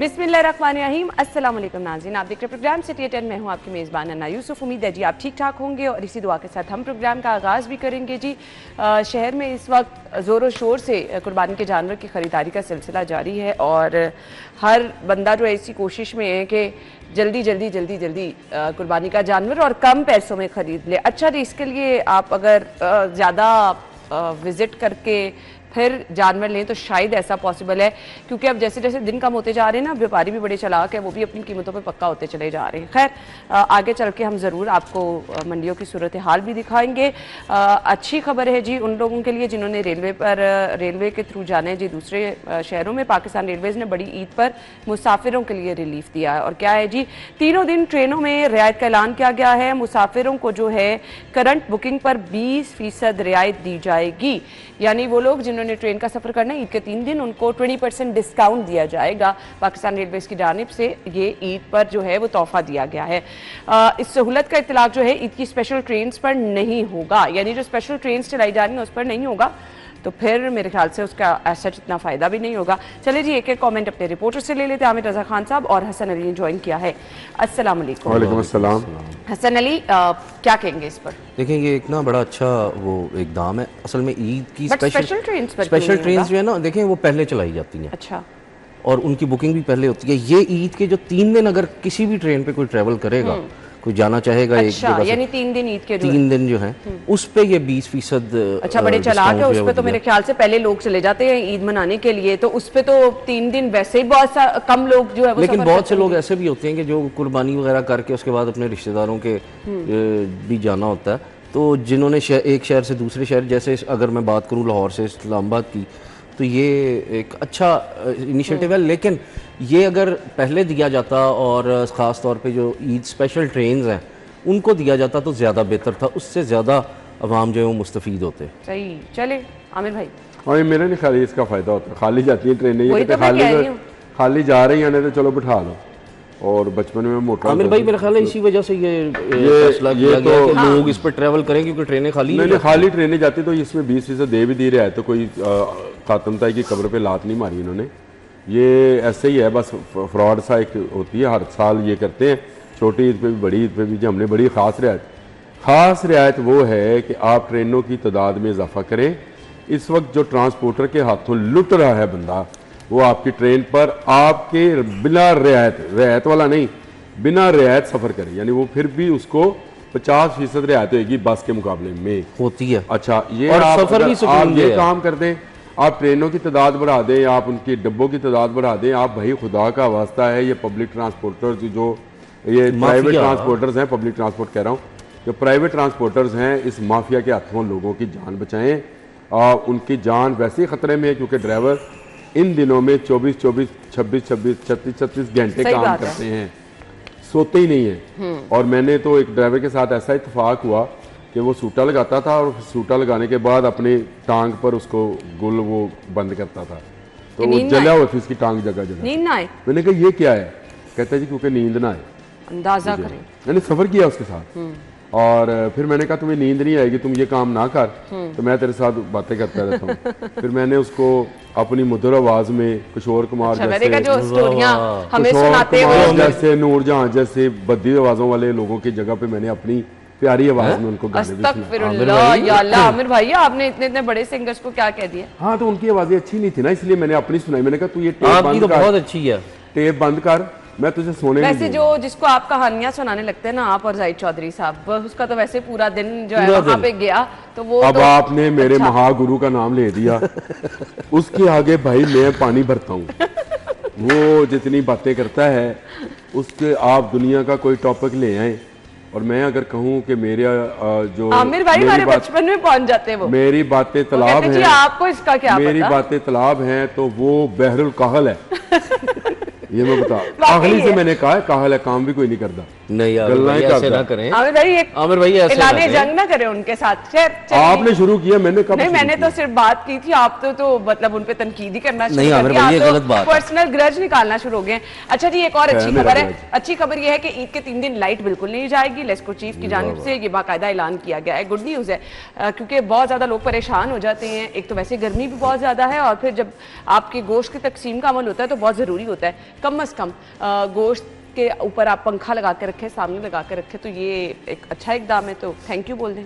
बिस्मिल्लाहिर्रहमानिर्रहीम। अस्सलाम वालेकुम नाज़रीन, आप देख रहे प्रोग्राम सिटी 10 में हूँ आपकी मेज़बान अन्ना यूसुफ। उम्मीद है जी आप ठीक ठाक होंगे और इसी दुआ के साथ हम प्रोग्राम का आगाज़ भी करेंगे जी। शहर में इस वक्त ज़ोरों शोर से कुर्बानी के जानवर की ख़रीदारी का सिलसिला जारी है और हर बंदा जो है इसी कोशिश में है कि जल्दी जल्दी जल्दी जल्दी कुर्बानी का जानवर और कम पैसों में ख़रीद ले। अच्छा जी, इसके लिए आप अगर ज़्यादा विज़िट करके फिर जानवर लें तो शायद ऐसा पॉसिबल है, क्योंकि अब जैसे जैसे दिन कम होते जा रहे हैं ना, व्यापारी भी बड़े चालाक है, वो भी अपनी कीमतों पे पक्का होते चले जा रहे हैं। खैर आगे चल के हम ज़रूर आपको मंडियों की सूरत हाल भी दिखाएंगे। अच्छी खबर है जी उन लोगों के लिए जिन्होंने रेलवे के थ्रू जाना है जी दूसरे शहरों में। पाकिस्तान रेलवेज़ ने बड़ी ईद पर मुसाफिरों के लिए रिलीफ दिया है और क्या है जी, तीनों दिन ट्रेनों में रियायत का ऐलान किया गया है। मुसाफिरों को जो है करंट बुकिंग पर 20% रियायत दी जाएगी, यानी वो लोग जिन्होंने ट्रेन का सफर करना है ईद के 3 दिन उनको 20% डिस्काउंट दिया जाएगा। पाकिस्तान रेलवेज की जानिब से ये ईद पर जो है वो तोहफा दिया गया है। इस सहूलत का इतलाक जो है ईद की स्पेशल ट्रेन पर नहीं होगा, यानी जो स्पेशल ट्रेन चलाई जा रही है उस पर नहीं होगा, तो फिर मेरे ख्याल से उसका ऐसा इतना फ़ायदा भी नहीं होगा। चलिए जी एक एक कमेंट अपने रिपोर्टर से ले लेते हैं। आमिर रज़ा खान साहब और हसन अली ने ज्वाइन किया है। अस्सलाम वालेकुम। वालेकुम अस्सलाम। हसन अली क्या कहेंगे इस पर? देखें ये एक ना बड़ा अच्छा वो इकदाम है। असल में ईद की स्पेशल ट्रेन जो है ना, देखें वो पहले चलाई जाती हैं। अच्छा। और उनकी बुकिंग भी पहले होती है। ये ईद के जो 3 दिन अगर किसी भी ट्रेन पे कोई ट्रेवल करेगा, कोई जाना चाहेगा एक जगह से, यानी 3 दिन ईद के 3 दिन जो है उस पे ये 20%। अच्छा, बड़े चालाक है। उस पे तो मेरे ख्याल से पहले लोग चले जाते हैं ईद मनाने के लिए, तो उस पे तो 3 दिन वैसे ही बहुत कम लोग जो है वो, लेकिन बहुत से लोग ऐसे भी होते हैं कि जो कुर्बानी वगैरह करके उसके बाद अपने रिश्तेदारों के भी जाना होता है, तो जिन्होंने एक शहर से दूसरे शहर, जैसे अगर मैं बात करूँ लाहौर से इस्लामाबाद की, तो ये एक अच्छा इनिशिएटिव है। लेकिन ये अगर पहले दिया जाता और ख़ास तौर पे जो ईद स्पेशल ट्रेन्स हैं उनको दिया जाता तो ज़्यादा बेहतर था, उससे ज़्यादा अवाम जो है वो मुस्तफ़ीद होते। सही। चले आमिर भाई। हाँ, मेरा नहीं ख्याल इसका फ़ायदा होता है। खाली जाती है ट्रेनें, ये तो खाली जा रही हैं तो चलो बिठा लो। और बचपन में मोटा आमिर भाई मेरा ख्याल है इसी वजह से ये फैसला किया गया कि लोग इस पर ट्रैवल करें, क्योंकि ट्रेनें खाली नहीं, खाली ट्रेनें जाती तो इसमें 20% दे भी दी रहा है, तो कोई खातमताई की कब्र पे लात नहीं मारी इन्होंने। ये ऐसे ही है, बस फ्रॉड सा एक होती है, हर साल ये करते हैं, छोटी ईद पे भी बड़ी ईद पे भी। हमने बड़ी ख़ास रियायत वो है कि आप ट्रेनों की तादाद में इजाफा करें। इस वक्त जो ट्रांसपोर्टर के हाथों लुट रहा है बंदा, वो आपकी ट्रेन पर आपके बिना रियायत वाला नहीं, बिना रियायत सफ़र करे, यानी वो फिर भी उसको 50% रियायत होगी बस के मुकाबले में होती है। अच्छा, ये और आप सफर भी आप ये काम कर दें, आप ट्रेनों की तादाद बढ़ा दें, आप उनकी डब्बों की तादाद बढ़ा दें। आप भाई खुदा का वास्ता है, ये पब्लिक ट्रांसपोर्टर्स जो ये प्राइवेट ट्रांसपोर्टर्स हैं, पब्लिक ट्रांसपोर्ट कह रहा हूँ, जो प्राइवेट ट्रांसपोर्टर्स हैं, इस माफिया के हाथों लोगों की जान बचाएं। उनकी जान वैसे ही ख़तरे में है क्योंकि ड्राइवर इन दिनों में 24, 26, 36 घंटे काम करते हैं, सोते ही नहीं है। और मैंने तो एक ड्राइवर के साथ ऐसा इत्तेफाक हुआ कि वो सूटा लगाता था और सूटा लगाने के बाद अपने टांग पर उसको गुल वो बंद करता था, तो वो जला हुआ थी उसकी टांग जगह जगह। नींद ना आए? मैंने कहा ये क्या है? कहता है जी क्योंकि नींद ना आए। अंदाजा करें। मैंने सफ़र किया उसके साथ और फिर मैंने कहा तुम्हें नींद नहीं आएगी, तुम ये काम ना कर, तो मैं तेरे साथ बातें करता रहता हूँ। फिर मैंने उसको अपनी मधुर आवाज में किशोर कुमार जैसे नूर जहां जैसे बद्दी आवाजों वाले लोगों की जगह पे मैंने अपनी प्यारी आवाज में उनको गाने भी सुनाए। आमिर भाई आपने इतने बड़े सिंगर्स को क्या कह दिया? हाँ, तो उनकी आवाजें अच्छी नहीं थी ना, इसलिए मैंने अपनी सुनाई। मैंने कहा तू ये बहुत अच्छी है, टेप बंद कर, मैं तुझे सोने वैसे जो जिसको आप कहानियां सुनाने लगते हैं ना, आप और जाहिद चौधरी साहब, उसका तो वैसे पूरा दिन जो है वहाँ पे गया, तो वो अब आपने मेरे महागुरु का नाम ले दिया, उसके आगे भाई मैं पानी भरता हूँ। वो जितनी बातें करता है उसके आप दुनिया का कोई टॉपिक ले आए, और मैं अगर कहूँ कि मेरे जो आमिर भाई हमारे बचपन में पहुंच जाते हैं, वो मेरी बातें तालाब हैं, आपको इसका क्या मेरी बातें तालाब हैं, तो वो बहरुल काहल है। ये मैं बता, काहली से मैंने कहा है, काहल है, काम भी कोई नहीं करता। नहीं आमिर गल्लाएं भाई ऐसे करता। ना करें। आमिर भाई एक आमिर भाई ऐसे ना ऐलाने करें। जंग ना करें उनके साथ। खैर चलिए। आपने शुरू किया, मैंने कब नहीं, शुरू मैंने किया? तो सिर्फ बात की थी, आप तो मतलब उन पे तनकीद ही करना शुरू नहीं, कर आमिर दिया। भाई, ये आप गलत बात है। पर्सनल ग्रज निकालना शुरू हो गए हैं। अच्छा जी, एक और अच्छी मेरा खबर है। ग्रज। अच्छी खबर ये है कि ईद के 3 दिन लाइट बिल्कुल नहीं जाएगी। लेस्को चीफ की जानिब से ये बाकायदा ऐलान किया गया है। गुड न्यूज़ है, क्योंकि बहुत ज़्यादा लोग परेशान हो जाते हैं। एक तो वैसे गर्मी भी बहुत ज़्यादा है, और फिर जब आपके गोश्त की तकसीम का अमल होता है तो बहुत ज़रूरी होता है कम से कम गोश्त के ऊपर आप पंखा लगा के रखें, सामने लगा के रखें। तो ये एक अच्छा इकदाम है, तो थैंक यू बोल दें।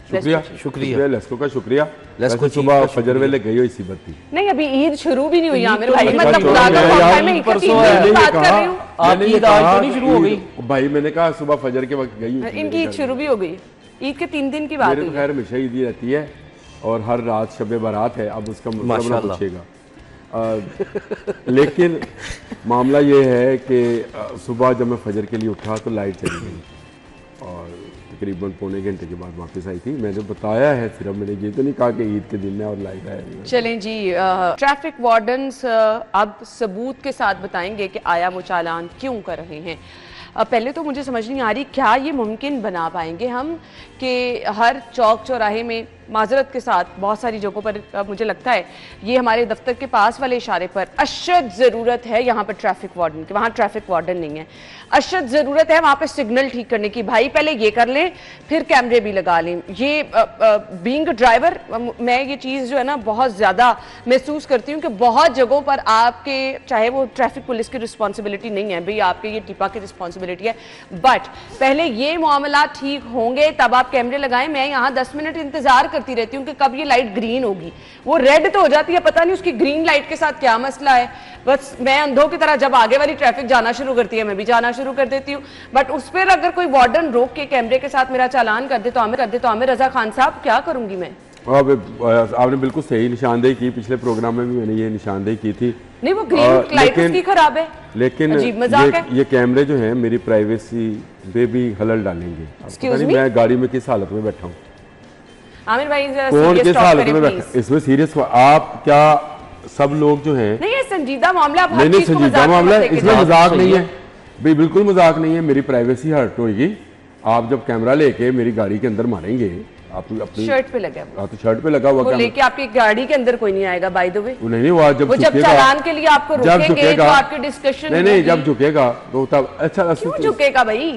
शुक्रिया, शुक्रिया। लेस्को का शुक्रिया। लेस्को वैसे चीफ सुबह का फजर वेले गई हुई सी बत्ती। नहीं, अभी ईद शुरू भी नहीं हुई आमिर तो भाई, नहीं, मतलब छोड़ो, खुदा का मैं मौका है, यार मैं ईद के परसों 3 है। दिन की मैंने ये बात कर रही हूँ। कहा, आपकी मैंने ये ईद आज कहा तो नहीं शुरू हो कि गई? भाई मैंने कहा सुबह फजर के वक्त गई हुई थी इनकी ईद मेरे शुरू भी हो गई। ईद के 3 दिन की बात मेरे तो हुई। खैर हमेशा ईद ही रहती है और हर रात शब बारात है। अब उसका मतलब ना माशाल्लाह। पूछेगा। लेकिन मामला ये है कि सुबह जब मैं फजर के लिए उठा तो लाइट चली गई और तकरीबन पौने घंटे के बाद वापस आई थी। मैंने बताया है, सिर्फ मैंने ये तो नहीं कहा कि ईद के दिन है और लाइट है। चलें जी, ट्रैफिक वार्डन्स अब सबूत के साथ बताएंगे कि आया वो चालान क्यों कर रहे हैं। पहले तो मुझे समझ नहीं आ रही क्या ये मुमकिन बना पाएंगे हम कि हर चौक चौराहे में, माजरत के साथ बहुत सारी जगहों पर मुझे लगता है ये हमारे दफ्तर के पास वाले इशारे पर अशद ज़रूरत है यहाँ पर ट्रैफिक वार्डन की। वहाँ ट्रैफिक वार्डन नहीं है, अशद ज़रूरत है वहाँ पे सिग्नल ठीक करने की। भाई पहले ये कर लें, फिर कैमरे भी लगा लें। ये बीइंग ड्राइवर मैं ये चीज़ जो है ना बहुत ज़्यादा महसूस करती हूँ कि बहुत जगहों पर आपके, चाहे वो ट्रैफिक पुलिस की रिस्पॉन्सिबिलिटी नहीं है भाई, आपके ये टिपा की रिस्पॉन्सिबिलिटी है, बट पहले ये मामला ठीक होंगे तब आप कैमरे लगाएं। मैं यहाँ 10 मिनट इंतजार करती रहती हूँ कि कब ये लाइट ग्रीन होगी। वो रेड तो हो जाती है, पता नहीं उसकी ग्रीन लाइट के साथ क्या मसला है। बस मैं अंधों की तरह जब आगे वाली ट्रैफिक जाना शुरू करती है मैं भी जाना शुरू कर देती हूँ। बट उस पर अगर कोई वार्डन रोक के कैमरे के साथ मेरा चालान कर दे तो आमिर रजा खान साहब क्या करूंगी मैं? आपने बिल्कुल सही निशानदेही की। पिछले प्रोग्राम में भी मैंने ये निशानदेही की थी। नहीं, वो ग्रीन लाइट उसकी खराब है, लेकिन अजीब मजाक है। ये कैमरे जो हैं मेरी प्राइवेसी पे भी खलल डालेंगे। पता नहीं मैं गाड़ी में किस हालत में बैठा हूँ, आमिर भाई कौन किस हालत में बैठा। इसमें सीरियस आप क्या सब लोग जो हैं, नहीं, ये संजीदा मामला, आप हर नहीं चीज को संजीदा मजाक में मामला मत है, लेके इसमें जाओ। मजाक नहीं है भाई, बिल्कुल मजाक नहीं है। मेरी प्राइवेसी हर्ट होगी आप जब कैमरा लेके मेरी गाड़ी के अंदर मारेंगे। आप अपनी शर्ट पे लगा है, तो शर्ट पे लगा हुआ वो कैमरा लेके आपकी गाड़ी के अंदर कोई नहीं आएगा। बाय द वे वो नहीं हुआ, जब वो जब झुकेगा, चालान के लिए आपको जब रोकेंगे तो झुकेगा, आपकी डिस्कशन नहीं जब झुकेगा तो तब अच्छा क्यों झुकेगा भाई?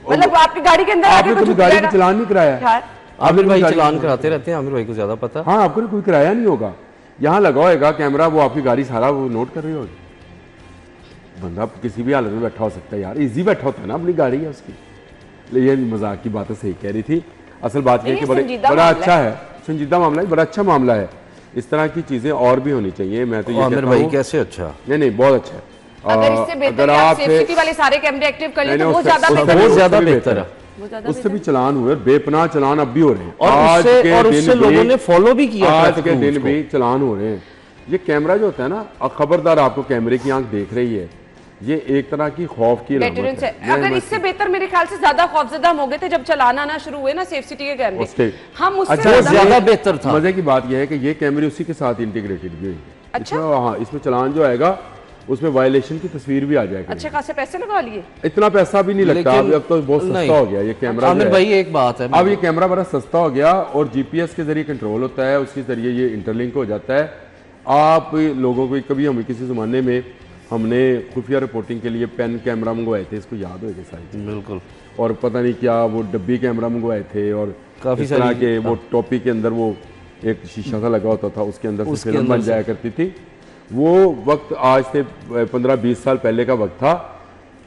मतलब आपकी गाड़ी के अंदर आके आपने कुछ कभी गाड़ी का चलान नहीं कराया? आमिर भाई चलान कराते रहते हैं, आमिर भाई को ज्यादा पता। हाँ, आपको कोई किराया नहीं होगा, यहाँ लगा होगा कैमरा, वो आपकी गाड़ी सारा वो नोट कर रही होगी। बंदा किसी भी हालत में बैठा हो सकता है यार, इजी बैठा होता है ना, अपनी गाड़ी है उसकी। ये मजाक की बातें सही कह रही थी। असल बात यह है कि बड़ा अच्छा है, संजीदा मामला है, बड़ा अच्छा मामला है। इस तरह की चीजें और भी होनी चाहिए। मैं तो ये आमिर भाई कैसे अच्छा, नहीं बहुत अच्छा है। अगर इससे बेहतर आप सेफ्टी वाले सारे कैमरे एक्टिव कर लें तो वो ज्यादा बेहतर है। उससे भी चलान हुए, बेपनाह चलान अब भी हो रहे हैं और उससे लोगों ने फॉलो भी किया। आज के दिन भी चलान हो रहे हैं। ये कैमरा जो होता है ना, खबरदार आपको कैमरे की आंख देख रही है, ये एक तरह की खौफ की डेटरेंस है। अगर इससे बेहतर मेरे ख्याल से ज्यादा खौफजदा हम हो गए थे जब चलान आना शुरू हुए ना सेफ सिटी के कैमरे, हम उससे ज्यादा बेहतर था। मजे की बात यह है कि ये कैमरे उसी के साथ इंटीग्रेटेड भी होंगे। अच्छा, हाँ, इसमें चलान जो आएगा उसमें वायलेशन की तस्वीर भी आ जाएगी। अच्छे खासे पैसे लगा लिए, इतना पैसा भी नहीं लगता अब तो बहुत सस्ता हो गया ये कैमरा। आमिर भाई एक बात है, अब ये कैमरा बड़ा सस्ता हो गया और जीपीएस के जरिए कंट्रोल होता है, उसके जरिए ये इंटरलिंक हो जाता है। आप लोगों को कभी हमें किसी जमाने में हमने खुफिया रिपोर्टिंग के लिए पेन कैमरा मंगवाए थे, इसको याद होगा शायद, बिल्कुल, और पता नहीं क्या वो डब्बी कैमरा मंगवाए थे और काफी तरह के वो टॉपी के अंदर वो एक शीशा सा लगा होता था, उसके अंदर से फिल्म बन जाया करती थी। वो वक्त आज से 15-20 साल पहले का वक्त था।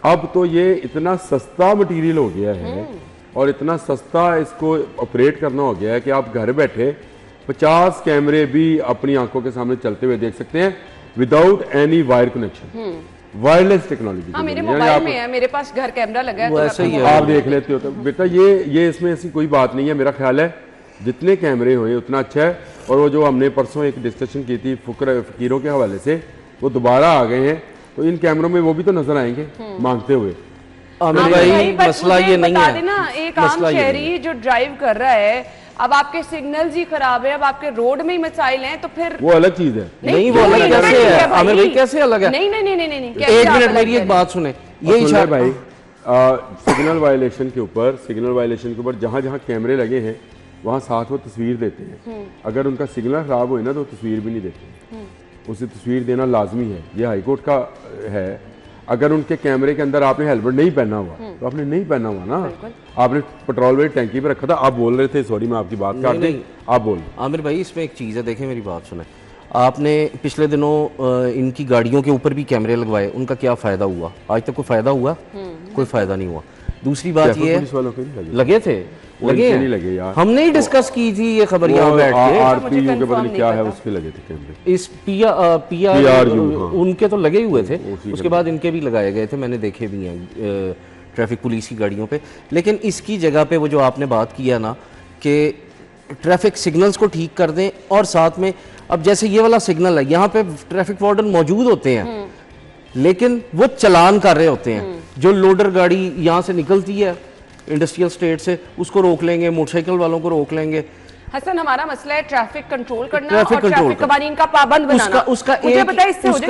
अब तो ये इतना सस्ता मटेरियल हो गया है और इतना सस्ता इसको ऑपरेट करना हो गया है कि आप घर बैठे 50 कैमरे भी अपनी आंखों के सामने चलते हुए देख सकते हैं without any wire connection, wireless technology. हाँ, मेरे मोबाइल में है, मेरे पास घर कैमरा लगा है तो ऐसे ही आप देख लेते हो। तो बेटा ये इसमें ऐसी कोई बात नहीं है। मेरा ख्याल है जितने कैमरे हुए उतना अच्छा है। और वो जो हमने परसों एक डिस्कशन की थी फकीरों के हवाले से, वो दोबारा आ गए हैं, तो इन कैमरों में वो भी तो नजर आएंगे मांगते हुए। आमिर भाई मसला ये नहीं है ना, एक आम शहरी जो ड्राइव कर रहा है, अब आपके सिग्नल्स ही खराब है, अब आपके रोड में ही मसाइल हैं, तो फिर वो अलग चीज है। नहीं वो अलग कैसे है आमिर भाई, कैसे अलग है? नहीं, एक मिनट मेरी एक बात सुने, ये भाई सिग्नल वायलेशन के ऊपर जहाँ जहाँ कैमरे लगे हैं वहाँ साथ वो तस्वीर देते हैं। अगर उनका सिग्नल ख़राब हुए ना तो तस्वीर भी नहीं देते, उसे तस्वीर देना लाजमी है, ये हाई कोर्ट का है। अगर उनके कैमरे के अंदर आपने हेलमेट नहीं पहना हुआ तो आपने नहीं पहना हुआ ना, आपने पेट्रोल वाली टैंकी पे रखा था। आप बोल रहे थे, सॉरी मैं आपकी बात काट दी, आप बोल। आमिर भाई इसमें एक चीज़ है, देखें मेरी बात सुने, आपने पिछले दिनों इनकी गाड़ियों के ऊपर भी कैमरे लगवाए, उनका क्या फ़ायदा हुआ? आज तक कोई फ़ायदा हुआ? कोई फ़ायदा नहीं हुआ। दूसरी बात ये है, लगे थे, लगे नहीं लगे यार, हमने ही डिस्कस की थी ये खबर यहाँ बैठ के। आरपीयू के पता नहीं क्या है, उसके लगे थे कैमरे। इस पीआरयू उनके तो लगे हुए थे, उसके बाद इनके भी लगाए गए थे, मैंने देखे भी हैं ट्रैफिक पुलिस की गाड़ियों पे। लेकिन इसकी जगह पे वो जो आपने बात किया ना कि ट्रैफिक सिग्नल्स को ठीक कर दें, और साथ में अब जैसे ये वाला सिग्नल है, यहाँ पे ट्रैफिक वार्डन मौजूद होते हैं लेकिन वो चलान कर रहे होते हैं। जो लोडर गाड़ी यहाँ से निकलती है इंडस्ट्रियल स्टेट से, उसको रोक लेंगे, मोटरसाइकिल वालों को रोक लेंगे। हसन, हमारा मसला है ट्रैफिक कंट्रोल करना और ट्रैफिक कवानीन का पाबंद बनाना। उसका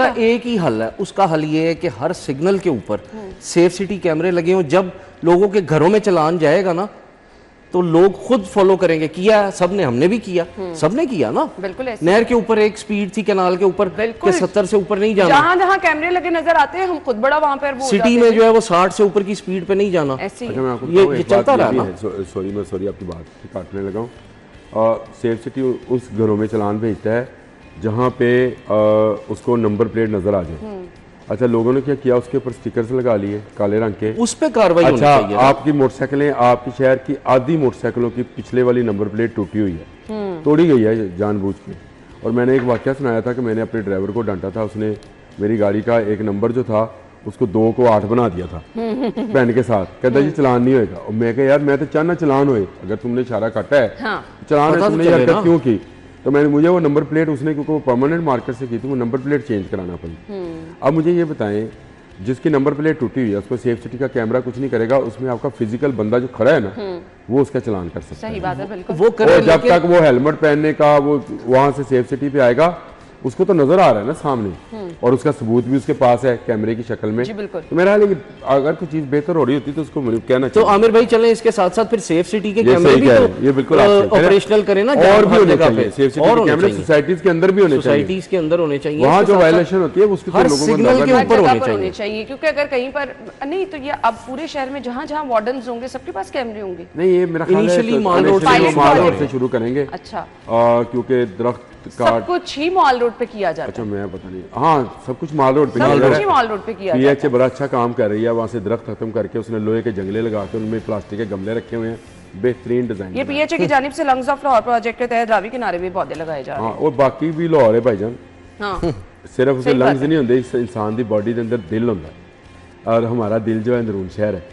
एक ही हल है। उसका हल ये है कि हर सिग्नल के ऊपर सेफ सिटी कैमरे लगे हों। जब लोगों के घरों में चलान जाएगा ना तो लोग खुद फॉलो करेंगे। किया सबने, हमने भी किया, सबने किया ना। बिल्कुल ऐसे। नहर के ऊपर एक स्पीड थी कैनाल के ऊपर कि 70 से ऊपर नहीं जाना। जहां जहां कैमरे लगे नजर आते हैं हम खुद बड़ा वहां पर वो सिटी में जो है वो 60 से ऊपर की स्पीड पे नहीं जाना। ये चलता रहा ना। सॉरी आपकी बात काटने लगा हूँ। सेफ सिटी उस घरों में चलान भेजता है जहाँ पे उसको नंबर प्लेट नजर आ जाए। अच्छा, लोगों ने क्या किया, उसके ऊपर स्टिकर्स लगा लिए काले रंग के, उस पे कार्रवाई होनी चाहिए। आपकी मोटरसाइकिलें, आपके शहर की आधी मोटरसाइकिलों की पिछले वाली नंबर प्लेट टूटी हुई है, तोड़ी गई है जानबूझ के। और मैंने एक वाकया सुनाया था कि मैंने अपने ड्राइवर को डांटा था, उसने मेरी गाड़ी का एक नंबर जो था उसको 2 को 8 बना दिया था पेन के साथ। कहता जी चलान नहीं होएगा। और मैं कहा यार मैं तो चाहना चलान होए, अगर तुमने इशारा काटा है चलान है, तुमने यार क्यों की? तो मैंने, मुझे वो नंबर प्लेट उसने, क्योंकि वो परमानेंट मार्कर से की थी, वो नंबर प्लेट चेंज कराना पड़ी। अब मुझे ये बताएं, जिसकी नंबर प्लेट टूटी हुई है उसको सेफ सिटी का कैमरा कुछ नहीं करेगा, उसमें आपका फिजिकल बंदा जो खड़ा है ना वो उसका चलान कर सकता है। सही बात है, बिल्कुल। वो करे, जब तक वो हेलमेट पहनने का वो वहां से सेफ सिटी पे आएगा, उसको तो नजर आ रहा है ना सामने, और उसका सबूत भी उसके पास है कैमरे की शक्ल में। जी बिल्कुल। तो मेरा हाल अगर कोई चीज बेहतर हो रही होती तो उसको कहना तो आमिर भाई चलें इसके साथ साथ फिर सेफ सिटी के कैमरे भी ये बिल्कुल ऑपरेशनल करें ना, और भी होने चाहिए। सेफ सिटी के कैमरे सोसाइटीज के अंदर भी होने चाहिए, सोसाइटीज के अंदर होने चाहिए। वहाँ जो वायलेशन होती है उसकी हर सिग्नल के ऊपर होने चाहिए, क्योंकि अगर कहीं पर नहीं तो ये अब पूरे शहर में जहाँ जहाँ वार्डन्स होंगे सबके पास कैमरे होंगे। नहीं, ये मेरा इनिशियली माल रोड से शुरू करेंगे। अच्छा, क्योंकि दरख्त सब कुछ ही मॉल रोड पे किया जाता है। अच्छा, मैं पता नहीं, हाँ सब कुछ मॉल रोड पे मॉल रोड पे किया जाता है। पीएचए बड़ा अच्छा काम कर रही है, वहाँ से दरख्त खत्म करके उसने लोहे के जंगले लगा के उनमें प्लास्टिक के गमले रखे हुए हैं, बेहतरीन डिजाइन। ये पीएचए की जानिब से लंग्स ऑफ लाहौर प्रोजेक्ट के तहत रावी किनारे भी पौधे लगाए जा रहे हैं। और बाकी भी लाहौर है भाईजान। हाँ, सिर्फ उसे लंग्स नहीं होंगे, इस इंसान की बॉडी के अंदर दिल होता है, और हमारा दिल जो है अंदरून शहर है,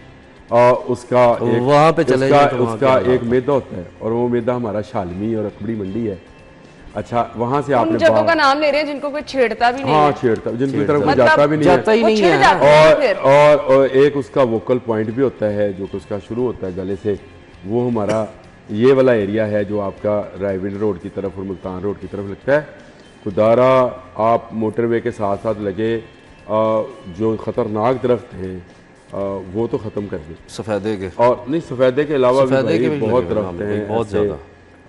और उसका वहाँ पे चले जाए तो उसका एक मैदा होता है, और वो मैदा हमारा शालमी और अकबरी मंडी है। अच्छा, वहां से आपने जगहों का नाम ले रहे हैं जिनको कोई छेड़ता भी नहीं है। हाँ, छेड़ता, जिनकी तरफ कोई जाता भी नहीं जाता ही नहीं है। और एक उसका वोकल पॉइंट भी होता है जो उसका शुरू होता है गले से, वो हमारा ये वाला एरिया है जो आपका रायविंड रोड की तरफ और मुल्तान रोड की तरफ लगता है। खुदारा आप मोटरवे के साथ साथ लगे जो खतरनाक दरख्त हैं वो तो ख़त्म कर दे, सफ़ेदे के, और नहीं सफ़ेदे के अलावा भी बहुत दरख्त हैं, बहुत ज़्यादा।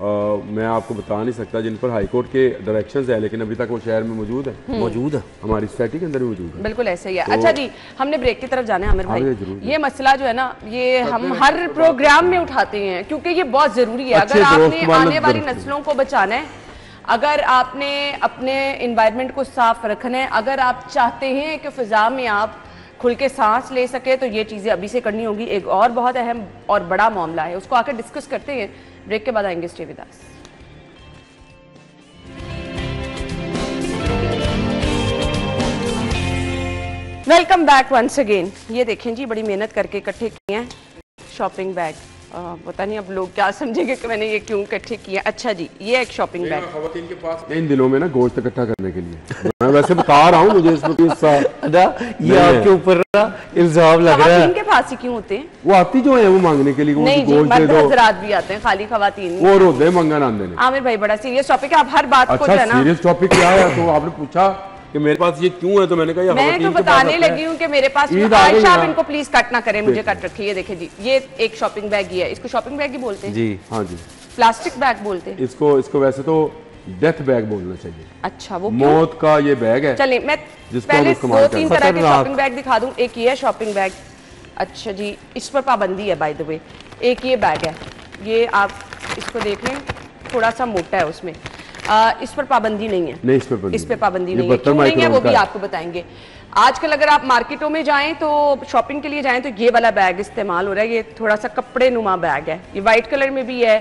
मैं आपको बता नहीं सकता जिन पर हाई कोर्ट के डायरेक्शंस है, लेकिन अभी तक वो शहर में मौजूद है, हमारी सोसाइटी के अंदर भी मौजूद है। बिल्कुल ऐसे ही है। अच्छा जी, हमने ब्रेक की तरफ जाना है आमिर भाई। ये मसला जो है ना, ये हम हर प्रोग्राम में उठाते हैं क्योंकि ये बहुत जरूरी है। अगर आपने आने वाली नस्लों को बचाना है, अगर आपने अपने एनवायरनमेंट को साफ रखना है, अगर आप चाहते हैं कि फिजा में आप खुल के सांस ले सके, तो ये चीज़ें अभी से करनी होगी। एक और बहुत अहम और बड़ा मामला है, उसको आकर डिस्कस करते हैं। ब्रेक के बाद आएंगे, stay with us. Welcome back once again. ये देखें जी, बड़ी मेहनत करके इकट्ठे किए हैं शॉपिंग बैग। पता नहीं अब लोग क्या समझेंगे कि मैंने ये क्यों इकट्ठे किया। अच्छा जी, ये एक शॉपिंग बैग खवातीन के पास इन दिनों में ना गोश्त इकट्ठा करने के लिए मैं वैसे बता रहा हूँ, मुझे इसमें ये आपके ऊपर इल्जाम लग रहा है। इनके पास ही क्यों होते हैं? वो आती जो है वो मांगने के लिए, नहीं जी, मर्द हज़रात भी आते हैं, खाली खवातीन वो रोते हैं मंगन आंदे ने। आमिर भाई बड़ा सीरियस टॉपिक है, आप हर बात को अच्छा सीरियस टॉपिक क्या है? तो आपने पूछा कि मेरे पास ये क्यों है, तो मैंने कहा मैं तो बताने लगी हूँ कि मेरे पास ईद आ गई आयशा, आप ना। इनको प्लीज कट ना करें, मुझे कट रखिए। ये देखिए जी, ये एक शॉपिंग बैग ही है, इसको शॉपिंग बैग ही बोलते हैं जी। हाँ जी, प्लास्टिक बैग बोलते हैं? इसको वैसे तो डेथ बैग बोलना चाहिए। अच्छा, वो क्यों? मौत का ये बैग है। चलिए मैं जिसको हम पहले इस्तेमाल 2-3 करते तरह के खतरनाक। शॉपिंग बैग दिखा दूं। एक ये है शॉपिंग बैग, अच्छा जी, इस पर पाबंदी है बाय द वे। एक ये बैग है, ये आप इसको देख लें, थोड़ा सा मोटा है उसमें, इस पर पाबंदी नहीं है। नहीं, इस पे पाबंदी इस पे पाबंदी ये नहीं है, 72 क्यों नहीं है वो माइक्रोन भी का है। आपको बताएंगे। आजकल अगर आप मार्केटों में जाएं तो शॉपिंग के लिए जाएं तो ये वाला बैग इस्तेमाल हो रहा है। ये थोड़ा सा कपड़े नुमा बैग है, ये व्हाइट कलर में भी है,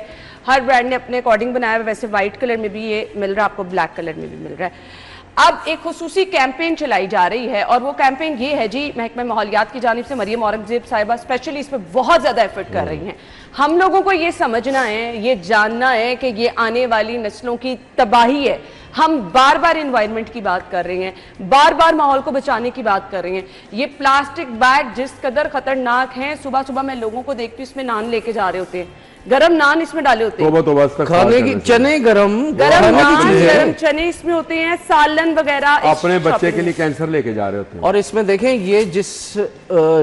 हर ब्रांड ने अपने अकॉर्डिंग बनाया है। वैसे व्हाइट कलर में भी ये मिल रहा है आपको, ब्लैक कलर में भी मिल रहा है। अब एक खुसूसी कैंपेन चलाई जा रही है और वो कैंपेन ये है जी, महकमा माहौलियात की जानिब से मरियम औरंगजेब साहिबा स्पेशली इस पर बहुत ज्यादा एफर्ट कर रही हैं। हम लोगों को ये समझना है, ये जानना है कि ये आने वाली नस्लों की तबाही है। हम बार बार इन्वायरमेंट की बात कर रहे हैं, बार बार माहौल को बचाने की बात कर रहे हैं। ये प्लास्टिक बैग जिस कदर खतरनाक हैं, सुबह सुबह मैं लोगों को देखती हूँ इसमें नान लेके जा रहे होते हैं, गरम नान इसमें डाले होते हैं, तौबा तक खाने की चने गरम गरम खाने की नान, चीजें। गरम चने इसमें होते हैं, सालन वगैरह। इस अपने बच्चे शॉपिंग के में। लिए कैंसर लेके जा रहे होते हैं। और इसमें देखें ये जिस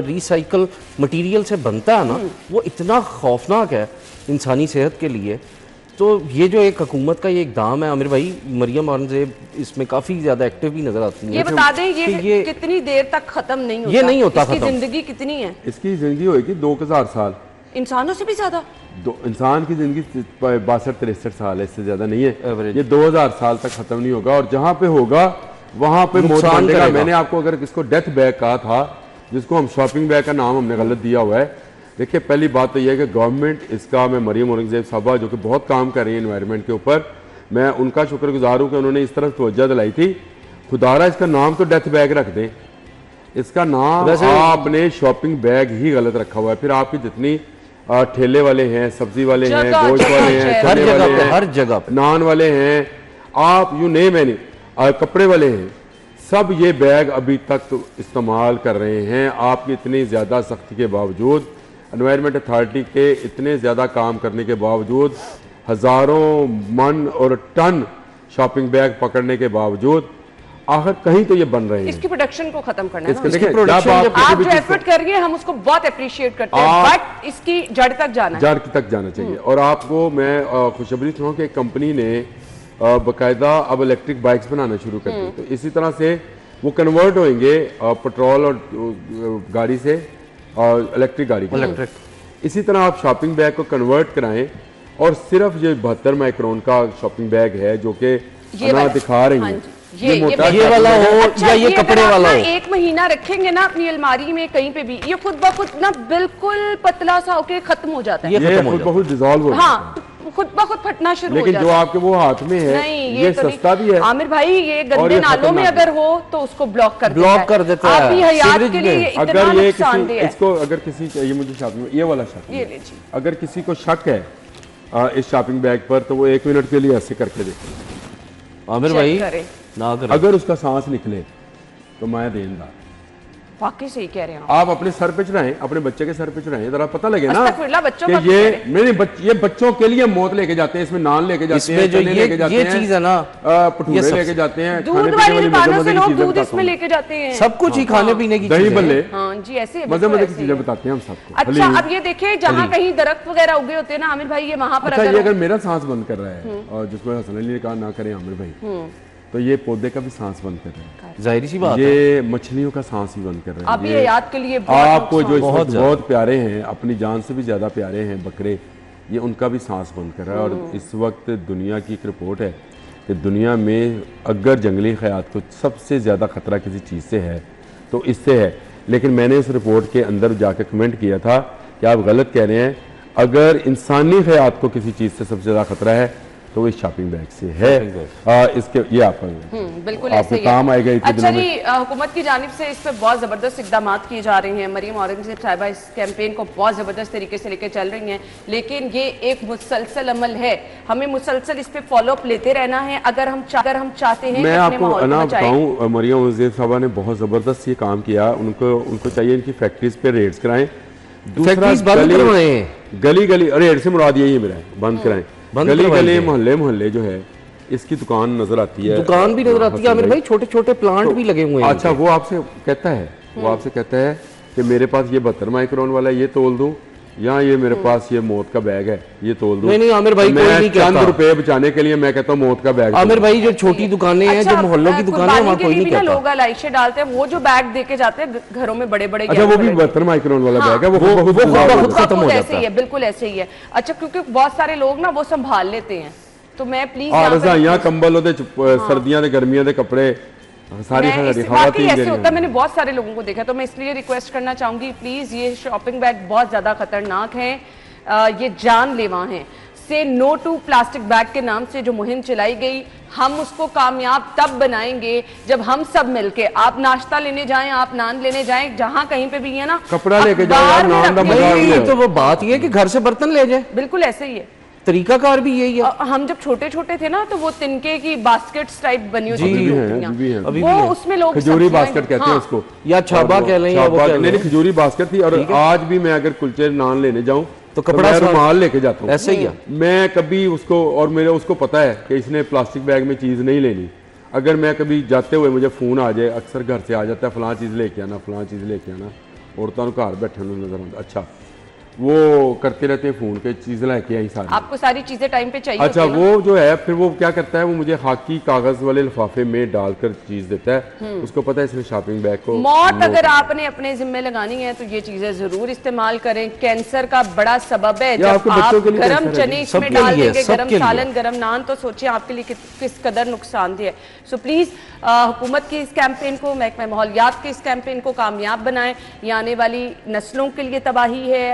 रिसाइकल मटेरियल से बनता है ना, वो इतना खौफनाक है इंसानी सेहत के लिए। तो ये जो एक हुकूमत का ये इकदाम है आमिर भाई, मरियम औरंगजेब इसमें काफी ज्यादा एक्टिव भी नजर आती है। ये बता दें कि ये कितनी देर तक खत्म नहीं होता? ये नहीं होता इसकी खत्म। जिंदगी कितनी है? इसकी जिंदगी होगी 2000 साल। इंसानों से भी ज्यादा? इंसान की जिंदगी 62-63 साल है, इससे ज्यादा नहीं है। Average। ये 2000 साल तक खत्म नहीं होगा, और जहां पे होगा वहां पे मौत नुकसान बांटेगा। करेगा। मैंने आपको अगर इसको डेथ बैग कहा था, जिसको हम शॉपिंग बैग का नाम हमने गलत दिया हुआ है। देखिए, पहली बात तो यह है कि गवर्नमेंट इसका, मैं मरियम औरंगजेब साहबा जो कि बहुत काम कर रही है एनवायरनमेंट के ऊपर, मैं उनका शुक्रगुजार हूँ कि उन्होंने इस तरफ तवज्जो दिलाई थी। खुदारा इसका नाम तो डेथ बैग रख दें, इसका नाम आपने शॉपिंग बैग ही गलत रखा हुआ है। फिर आपकी जितनी ठेले वाले हैं, सब्जी वाले हैं, जगह गोश्त वाले हैं, जगह हर चने जगह वाले पे, हैं, हर जगह पे। नान वाले हैं, आप यू नेम एनी, कपड़े वाले हैं, सब ये बैग अभी तक इस्तेमाल कर रहे हैं। आपकी इतनी ज़्यादा सख्ती के बावजूद, एनवायरनमेंट अथॉरिटी के इतने ज़्यादा काम करने के बावजूद, हज़ारों मन और टन शॉपिंग बैग पकड़ने के बावजूद, आखिर कहीं तो ये बन रहे हैं। इसकी प्रोडक्शन को खत्म करना है ना। इसके देखिए, production जब आप जब किसी आप भी जो चीज़ को- एफर्ट कर रही है हम उसको बहुत अप्रिशिएट करते हैं, बट इसकी जड़ तक जाना है। जड़ तक जाना चाहिए। और आपको मैं खुशखबरी सुनाऊं कि एक कंपनी ने बाकायदा अब इलेक्ट्रिक बाइक्स बनाना शुरू कर दी। तो इसी तरह से वो कन्वर्ट होंगे पेट्रोल और गाड़ी से और इलेक्ट्रिक गाड़ी की। इसी तरह आप शॉपिंग बैग को कन्वर्ट कराएं, और सिर्फ ये 72 माइक्रोन का शॉपिंग बैग है जो कि ये अना वाला। दिखा रही हाँ है। जी, ये मोटा ये वाला हो अच्छा, या ये अगर कपड़े आप वाला ना हो। 1 महीना रखेंगे ना अपनी अलमारी में कहीं पे भी, ये खुद ब खुद ना बिल्कुल पतला सा होके खत्म हो जाता है। ये ये खत्म हो खुद जाता बहुत डिजॉल्व हो जाता है। हाँ, खुद ब खुद फटना शुरू हो लेकिन जाता जो है। आपके वो हाथ में है, नहीं, ये तो नहीं। सस्ता भी है। आमिर भाई, ये और गंदे ये नालों में खतरनाक अगर हो तो उसको ब्लॉक कर देता है। आपकी हयात सीवरेज के लिए में। ये इतना अगर ये नुकसानदेह किसी है। इसको अगर किसी ये मुझे शॉपिंग ये वाला शॉपिंग ये ले जी। अगर किसी को शक है इस शॉपिंग बैग पर, तो वो 1 मिनट के लिए ऐसे करके देखें। आमिर चेक भाई करें। ना करें। अगर उसका सांस निकले तो मैं देनदार। वाकई सही कह रहे हैं आप। आप अपने सर पे चढ़ाएं, अपने बच्चे के सर पे चढ़ाएं, जरा पता लगे ना अस्तगफिरुल्लाह, बच्चों कि का ये क्यों करें? नहीं ये बच्चों के लिए मौत लेके जाते हैं। इसमें नान लेके जाते हैं, इसमें जो चने लेके जाते ये हैं, चीज है ना, भटूरे ये लेके जाते हैं, दूध खाने पीने वाली वाली दुकानों मजे से मजे की लोग चीजें दूध बताता इसमें हूं। लेके जाते हैं। सब कुछ ही खाने पीने की दही चीजें हैं। बल्ले, हाँ जी, ऐसे मजे बिल्कुल मजे की ऐसे ही चीजें है। बताते हैं हम सबको। अच्छा, हलीम। अब ये देखिए जहाँ कहीं दरख्त वगैरह उगे होते हैं ना आमिर भाई, ये वहां पर अच्छा, ये अगर अगर मेरा सांस बंद कर रहा है, और जिसमें हसन अली ने कहा ना करें आमिर भाई, तो ये पौधे का भी सांस बंद कर रहे हैं। जाहिर सी बात है। ये मछलियों का सांस भी बंद कर रहे हैं। आप ये ये याद के लिए बहुत आपको जो इस बहुत वक्त ज्यादा। बहुत प्यारे हैं, अपनी जान से भी ज़्यादा प्यारे हैं बकरे, ये उनका भी सांस बंद कर रहा है। और इस वक्त दुनिया की एक रिपोर्ट है कि दुनिया में अगर जंगली हयात को सबसे ज़्यादा ख़तरा किसी चीज़ से है तो इससे है। लेकिन मैंने उस रिपोर्ट के अंदर जाकर कमेंट किया था कि आप गलत कह रहे हैं, अगर इंसानी हयात को किसी चीज़ से सबसे ज़्यादा खतरा है तो इस शॉपिंग बैग से है। इसके ये आप बिल्कुल आपके ऐसे ही काम है। आएगा इतने अच्छा दिनों जी, में। हुकूमत की जानिब से इस पर बहुत ज़बरदस्त इकदाम किए जा रहे हैं। मरियम औरंगजेब साहिबा इस कैंपेन को बहुत ज़बरदस्त तरीके से लेकर चल रही हैं, लेकिन ये एक मुसलसल अमल है। हमें मुसलसल इस पर फॉलोअप लेते रहना है अगर हम चाहते हैं मैं कि अपने आपको माहौल को ना बचाएं। बताऊं, मरियम औरंगजेब साहबा ने बहुत ज़बरदस्त ये काम किया। उनको चाहिए इनकी फैक्ट्रीज पे रेड्स कराएं। फैक्ट्रीज बंद करवाएं। गली गली रेड से मुराद यही है मेरा, बंद कराएं। बंद गली करवाइए। गली मोहल्ले मोहल्ले जो है इसकी दुकान नजर आती है, दुकान भी नजर आती है आमिर भाई, छोटे छोटे प्लांट भी लगे हुए हैं। अच्छा, वो आपसे कहता है, वो आपसे कहता है कि मेरे पास ये 72 माइक्रोन वाला ये तोल दूं, या ये मेरे पास ये मौत का बैग है ये तोल दूं। नहीं आमिर भाई, मैं कोई नहीं चंद कहता। रुपए बचाने के लिए मैं कहता हूँ मौत का बैग। आमिर भाई, जो छोटी दुकानें हैं, जो मोहल्लों की दुकानें हैं, वहाँ कोई नहीं कहता। लोग लाइशे डालते हैं, वो जो बैग देके जाते हैं घरों में बड़े बड़े। अच्छा, वो भी 72 माइक्रोन वाला बैग है, वो बहुत खत्म हो ऐसे जाता ही है, है, बिल्कुल ऐसे ही है। अच्छा, क्योंकि बहुत सारे लोग ना वो संभाल लेते हैं, तो मैं प्लीज रजाइयां कंबल ओदे सर्दियां दे गर्मियां दे कपड़े सारी वाकई ऐसे होता है। मैंने बहुत सारे लोगों को देखा, तो मैं इसलिए रिक्वेस्ट करना चाहूंगी, प्लीज ये शॉपिंग बैग बहुत ज्यादा खतरनाक है, ये जानलेवा हैं। से नो टू प्लास्टिक बैग के नाम से जो मुहिम चलाई गई, हम उसको कामयाब तब बनाएंगे जब हम सब मिलके, आप नाश्ता लेने जाएं, आप नान लेने जाएं, जहां कहीं पे भी है ना, कपड़ा लेके जाओ, नान दा है। तो वो बात ये है कि घर से बर्तन ले जाए, बिल्कुल ऐसे ही है, तरीकाकार भी यही है। हम जब छोटे छोटे थे ना, तो वो तिनके की बास्केट्स टाइप बनी होती थी, अभी वो उसमें लोग खजूरी बास्केट कहते हैं उसको, या छाबा कह लें, नहीं खजूरी बास्केट थी। और आज भी मैं अगर कुलचे नान लेने जाऊं तो कपड़ा रुमाल लेके जाता हूँ, ऐसे ही है। मैं कभी उसको, और मेरे उसको पता है कि इसने प्लास्टिक बैग में चीज नहीं लेनी। अगर मैं कभी जाते हुए मुझे फोन आ जाए, अक्सर घर से आ जाता है, फलां चीज लेके आना, फलां चीज लेके आना, औरतों को घर बैठे नजर आता। अच्छा, वो करते रहते हैं फोन के, चीज लेके आई सारी, आपको सारी चीजें टाइम पे चाहिए। अच्छा, वो जो है फिर वो क्या करता है, वो मुझे खाकी कागज वाले लिफाफे में डालकर चीज देता है, उसको पता है इसने शॉपिंग बैग को। मौत अगर आपने अपने जिम्मे लगानी है तो ये चीजें जरूर इस्तेमाल करें। कैंसर का बड़ा सबब है, जब आप गरम चने इसमें डाल देंगे, गरम सालन, गरम नान, तो सोचिए आपके लिए किस कदर नुकसानदेह है। सो प्लीज हुकूमत की इस कैंपेन को, महकमा माहौलियात के इस कैंपेन को कामयाब बनाएं। ये आने वाली नस्लों के लिए तबाही है,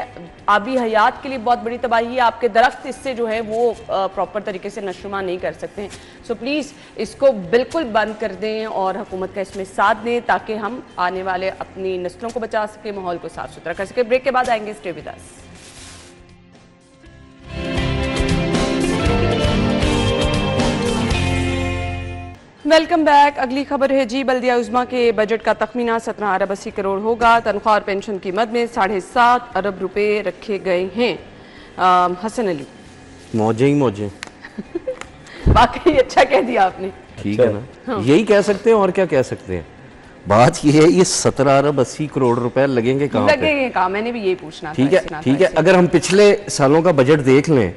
आबी हयात के लिए बहुत बड़ी तबाही है। आपके दरख्त इससे जो है वो प्रॉपर तरीके से नशुमा नहीं कर सकते हैं। सो प्लीज़ इसको बिल्कुल बंद कर दें और हुकूमत का इसमें साथ दें, ताकि हम आने वाले अपनी नस्लों को बचा सकें, माहौल को साफ सुथरा कर सकें। ब्रेक के बाद आएंगे, stay with us. Welcome back. अगली खबर है जी, बल्दिया उज़्मा के बजट का तखमीना 17 अरब 80 करोड़ होगा। तनख्वाह और पेंशन की मद में 7.5 अरब रुपए रखे गए हैं। हसन अली, मौजे ही मौजे। वाकई अच्छा कह दिया आपने, ठीक है ना, यही कह सकते हैं और क्या कह सकते हैं। बात ये है, ये 17 अरब 80 करोड़ रुपए लगेंगे कहाँ पे? लगेंगे कहाँ, मैंने भी यही पूछना था। ठीक है, ठीक है। अगर हम पिछले सालों का बजट देख लें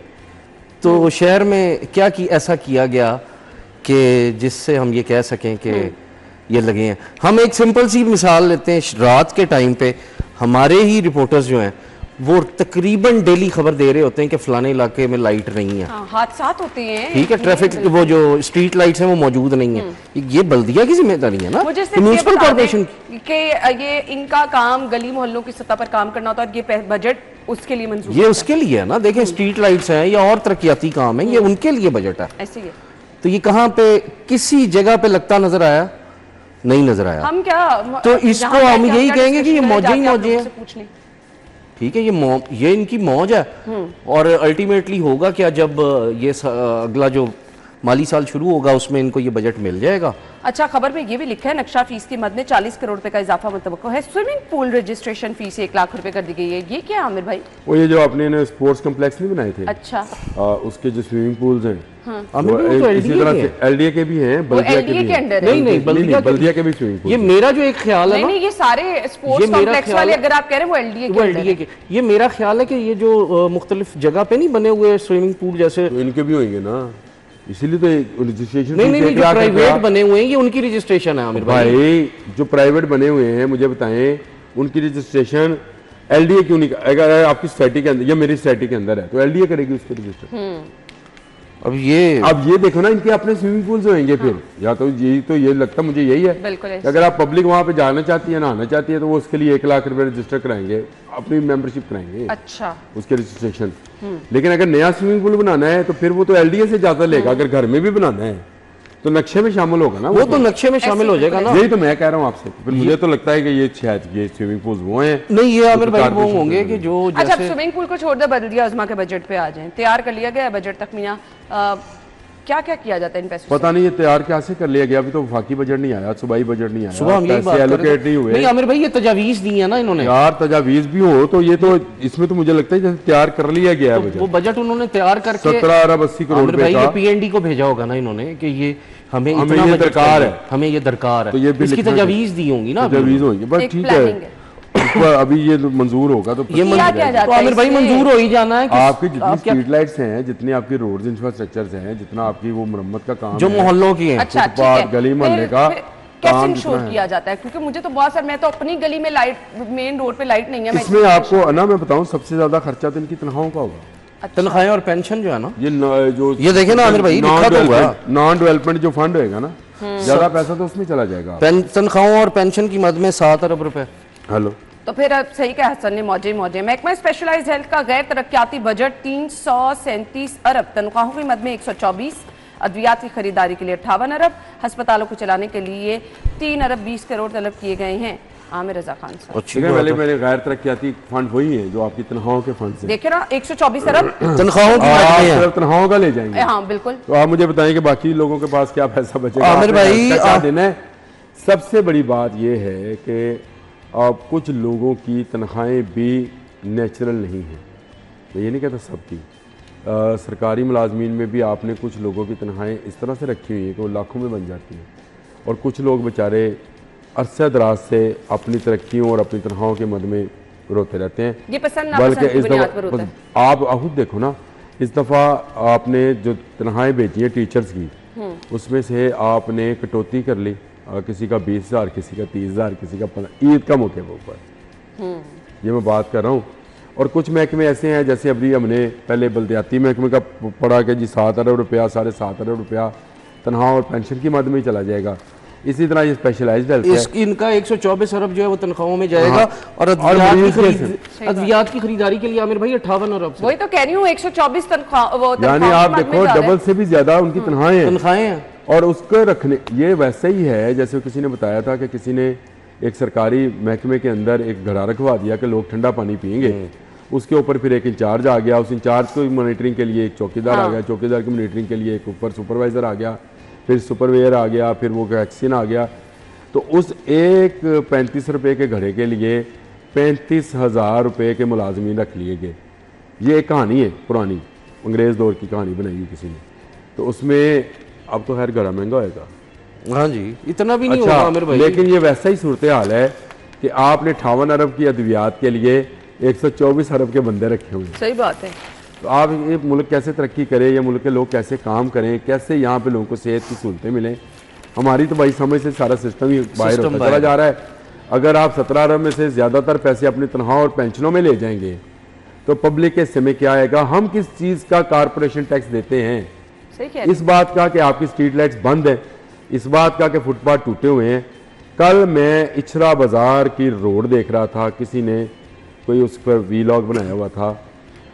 तो शहर में क्या ऐसा किया गया कि जिससे हम ये कह सकें कि ये लगे हैं। हम एक सिंपल सी मिसाल लेते हैं, रात के टाइम पे हमारे ही रिपोर्टर्स जो हैं वो तकरीबन डेली खबर दे रहे होते हैं कि फलाने इलाके में लाइट नहीं है, हादसात होते हैं, ठीक है, ट्रैफिक वो जो स्ट्रीट लाइट्स हैं वो मौजूद नहीं है। ये बल्दिया की जिम्मेदारी है ना, म्युनिसिपल कॉर्पोरेशन के। ये इनका काम गली मोहल्लों की सतह पर काम करना होता है, ये बजट उसके लिए मंजूर, ये उसके लिए है ना। देखें, स्ट्रीट लाइट्स हैं या और तरक्याती काम है, ये उनके लिए बजट है। ऐसे ही है। तो ये कहाँ पे किसी जगह पे लगता नजर आया? नहीं नजर आया। हम क्या, तो इसको हम यही कहेंगे कि ये मौजे ही मौजे है, ठीक है, ये इनकी मौज है। और अल्टीमेटली होगा क्या, जब ये अगला जो माली साल शुरू होगा उसमें इनको ये बजट मिल जाएगा। अच्छा, खबर में ये भी लिखा है, नक्शा फीस की मद में 40 करोड़ रुपए का इजाफा मुतवक्को है। Swimming pool registration fees 1 lakh रुपए कर दी गई है। ये क्या आमिर भाई? वो ये जो आपने स्पोर्ट्स कम्प्लेक्स नहीं बनाए थे, अच्छा, उसके जो स्विमिंग पूल्स हैं, इसी तरह से एलडीए के भी हैं, बल्दिया के भी हैं। नहीं, बल्दिया के भी स्विमिंग पूल। ये मेरा जो एक ख्याल है, नहीं, ये सारे स्पोर्ट्स कॉम्प्लेक्स वाले अगर आप कह रहे हैं वो एलडीए के। ये मेरा ख्याल है कि ये जो मुख्तलिफ जगह पे नहीं बने हुए स्विमिंग पूल जैसे, तो इनके भी होंगे ना, इसीलिए तो रजिस्ट्रेशन। नहीं, जो प्राइवेट बने हुए हैं ये उनकी रजिस्ट्रेशन है आमिर भाई। जो प्राइवेट बने हुए हैं मुझे बताएं, उनकी रजिस्ट्रेशन एलडीए क्यों नहीं? अगर आपकी सोसाइटी के अंदर या मेरी सोसाइटी के अंदर है तो एलडीए करेगी उसको रजिस्टर। अब ये देखो ना, इनके अपने स्विमिंग पूल्स होंगे फिर, या तो ये लगता मुझे यही है। बिल्कुल, अगर आप पब्लिक वहां पे जाना चाहती है, नहाना चाहती है, तो वो उसके लिए 1 लाख रुपए रजिस्टर कराएंगे, अपनी मेंबरशिप कराएंगे। अच्छा, उसके रजिस्ट्रेशन। लेकिन अगर नया स्विमिंग पूल बनाना है तो फिर वो तो एलडीए से इजाजत लेगा। अगर घर में भी बनाना है तो नक्शे में शामिल होगा ना, वो तो नक्शे में शामिल हो जाएगा ना। यही तो मैं कह रहा हूँ आपसे। फिर मुझे तो लगता है कि ये शायद ये स्विमिंग पूल वो हैं। नहीं, ये आमिर भाई वो होंगे कि जो अच्छा, स्विमिंग पूल को छोड़ दे, बल्दिया उज़्मा के बजट पे आ जाएं। तैयार कर लिया गया है बजट तखमीना। क्या क्या किया जाता है इन पैसों पता नहीं ये तैयार कैसे कर लिया गया, अभी तो वफाकी बजट नहीं आया, सूबाई बजट नहीं आया, सुबह हम यही बात पैसे कर रहे एलोकेट थे। नहीं हुए। नहीं आमिर भाई ये तजावीज दी है ना इन्होंने यार तजावीज भी हो तो ये तो इसमें तो मुझे लगता है जैसे तैयार कर लिया गया है वो बजट। बजट उन्होंने तैयार करके 17 अरब 80 करोड़ आमिर रुपए भाई ये का पीएनडी को भेजा होगा ना इन्होंने कि ये हमें हमें इतना ये बजट दरकार चाहिए, है। हमें ये दरकार तो ये है, भी इसकी लिखना तजावीज दी होंगी ना तजावीज होंगी, बस एक ठीक प्लानिंग है, है। इस पर अभी ये मंजूर होगा तो ये किया क्या जाता तो है आमिर भाई इसमें? मंजूर हो ही जाना है कि आपकी जितनी आप क्या स्ट्रीट लाइट्स हैं, जितनी आपकी रोड्स इंफ्रास्ट्रक्चर्स हैं, जितना आपकी वो मरम्मत का काम जो है, मोहल्लों की है अच्छा ठीक फुटपाथ, है, गली मोहल्ले का कैसे काम इंश्योर जितना है। किया जाता है? क्योंकि मुझे तो बहुत सारे, मैं तो अपनी गली में लाइट, मेन रोड पे लाइट नहीं है, मैं इसमें आपको ना मैं बताऊं सबसे ज्यादा खर्चा तो इनकी तनख्वाहों का होगा। तनख्वाहें और पेंशन जो है ना ये जो ये देखे ना आमिर भाई, लिखा तो हुआ। नॉन डेवलपमेंट जो फंड होएगा ना, ज्यादा पैसा तो उसमें चला जाएगा। तनख्वाहों और पेंशन की मद में 7 अरब रुपए। हेलो, तो फिर अब सही कहा हसन ने, मौजे मौजे। महकमा स्पेशलाइज्ड हेल्थ का गैर तरक्याती बजट 337 अरब, तनख्वाहों की मद में 124, अद्वियात की खरीदारी के लिए 58 अरब, अस्पतालों को चलाने के लिए 3 अरब 20 करोड़ तलब किए गए हैं। आमिर रजा खान साहब, अच्छी ठीक है, पहले मेरे गैर तरक्याती फंड वही है जो आपकी तनख्वाहों के फंड से देखे ना 124 अरब। तनख्वाहों की मद आप में है। सिर्फ तनख्वाहों का ले जाएंगे, हाँ बिल्कुल। तो आप मुझे बताएं कि बाकी लोगों के पास क्या पैसा बचेगा? आमिर आपने भाई, पैसा क्या देना है? सबसे बड़ी बात यह है कि अब कुछ लोगों की तनख्वाहें भी नेचुरल नहीं हैं, मैं ये नहीं कहता सबकी। सरकारी मुलाजमीन में भी आपने कुछ लोगों की तनख्वाहें इस तरह से रखी हुई है कि वो लाखों में बन जाती हैं, और कुछ लोग बेचारे अरसे दराज से अपनी तरक्कियों और अपनी तनख्वाहों के मद में रोते रहते हैं। ये पसंद बल्कि नापसंद की इस बुनियाद पर होता है। दफ़ा आप खुद देखो ना, इस दफ़ा आपने जो तनख्वाहें भेजी हैं टीचर्स की, उसमें से आपने कटौती कर ली, किसी का 20,000, किसी का 30,000, किसी का 15, ईद का मौके के ऊपर ये मैं बात कर रहा हूँ। और कुछ महकमे ऐसे हैं, जैसे अभी हमने पहले बल्दियाती महकमे का पढ़ा कि जी 7 अरब रुपया, 7.5 अरब रुपया तनख्वाह और पेंशन की मद में ही चला जाएगा। इसी तरह ये स्पेशलाइज्ड हेल्थ है, इसकी इनका 124 अरब जो है वो तनख्वाहों में जाएगा, हाँ। और अद्वियात की खरीदारी के लिए आमिर भाई 58 अरब से वही तो कह रही हूँ, 124 तनख्वाह, वो यानी तनख्वाह आप की मद में देखो ज्यादा है। डबल से भी ज्यादा उनकी तनख्वाहें हैं। तनख्वाहें हैं। और उसको रखने, ये वैसे ही है जैसे किसी ने बताया था कि किसी ने एक सरकारी महकमे के अंदर एक घड़ा रखवा दिया कि लोग ठंडा पानी पियेंगे, उसके ऊपर फिर एक इंचार्ज आ गया, उस इंचार्ज को मॉनिटरिंग के लिए एक चौकीदार आ गया, चौकीदार की मॉनिटरिंग के लिए एक ऊपर सुपरवाइजर आ गया, फिर सुपरवेयर आ गया, फिर वो वैक्सीन आ गया। तो उस एक 35 रुपये के घड़े के लिए 35,000 रुपये के मुलाजमीन रख लिए गए। ये एक कहानी है पुरानी, अंग्रेज़ दौर की कहानी बनाई हुई किसी ने, तो उसमें अब तो खैर घड़ा महंगा होएगा। हाँ जी, इतना भी नहीं अच्छा, होगा आमिर भाई। लेकिन ये वैसा ही सूरत हाल है कि आपने 58 अरब की अद्वियात के लिए 124 अरब के बंदे रखे हुए हैं। सही बात है। तो आप ये मुल्क कैसे तरक्की करे, ये मुल्क के लोग कैसे काम करें, कैसे यहाँ पे लोगों को सेहत की सहूलतें मिलें? हमारी तो भाई समझ से सारा सिस्टम ही बाहर होता चला जा रहा है। अगर आप 17 अरब में से ज़्यादातर पैसे अपनी तनख्वाह और पेंशनों में ले जाएंगे तो पब्लिक के हिस्से में क्या आएगा? हम किस चीज़ का कारपोरेशन टैक्स देते हैं? सही कह रही इस बात का कि आपकी स्ट्रीट लाइट्स बंद है, इस बात का कि फुटपाथ टूटे हुए हैं। कल मैं इचरा बाज़ार की रोड देख रहा था, किसी ने कोई उस पर वीलॉग बनाया हुआ था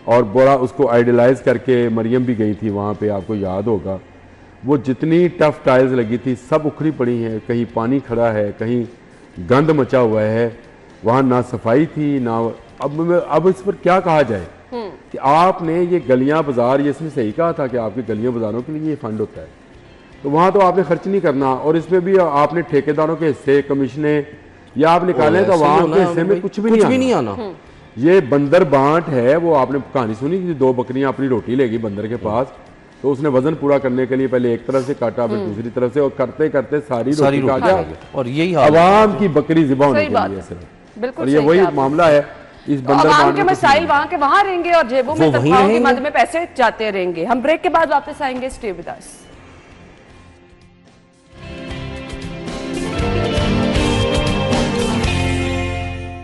और बड़ा उसको आइडियलाइज करके, मरियम भी गई थी वहाँ पे, आपको याद होगा, वो जितनी टफ टाइल्स लगी थी सब उखड़ी पड़ी हैं, कहीं पानी खड़ा है, कहीं गंद मचा हुआ है, वहाँ ना सफाई थी ना। अब इस पर क्या कहा जाए कि आपने ये गलियां बाजार, ये इसने सही कहा था कि आपकी गलियों बाजारों के लिए ये फंड होता है, तो वहाँ तो आपने खर्च नहीं करना, और इसमें भी आपने ठेकेदारों के हिस्से, कमीशने या आप निकालें तो वहाँ के हिस्से में कुछ भी नहीं आना। ये बंदर बांट है, वो आपने कहानी सुनी कि 2 बकरियां अपनी रोटी लेगी बंदर के पास, तो उसने वजन पूरा करने के लिए पहले एक तरफ से काटा, फिर दूसरी तरफ से, और करते करते सारी रोटी खा गया, और यही हाल अवाम की बकरी ज़िबा होने के लिए सिर्फ। बिल्कुल और ये वही मामला है इस बंदर आवाम बांट के में। मसाइल वहाँ के वहाँ रहेंगे और जेबों में वो वहीं तनख्वाहों की रहेंगे। मद में पैसे जाते रहेंगे। हम ब्रेक के बाद वापस आएंगे, stay with us.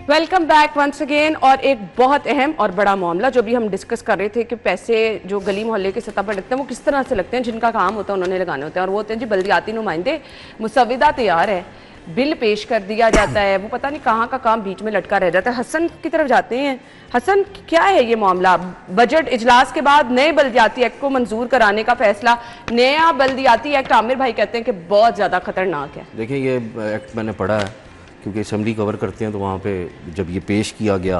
Welcome back once again. और एक बहुत अहम और बड़ा मामला जो भी हम डिस्कस कर रहे थे कि पैसे जो गली मोहल्ले की सतह पर लगते हैं वो किस तरह से लगते हैं, जिनका काम होता है उन्होंने लगाने होते हैं, और वो होते हैं जी बल्दियाती नुमाइंदे। मुसविदा तैयार है, बिल पेश कर दिया जाता है, वो पता नहीं कहाँ का काम बीच में लटका रह जाता है। हसन की तरफ जाते हैं। हसन, क्या है ये मामला? बजट इजलास के बाद नए बल्दियाती एक्ट को मंजूर कराने का फैसला। नया बल्दियाती एक्ट आमिर भाई कहते हैं कि बहुत ज़्यादा खतरनाक है। देखिए, ये एक्ट मैंने पढ़ा है क्योंकि असम्बली कवर करते हैं, तो वहाँ पे जब ये पेश किया गया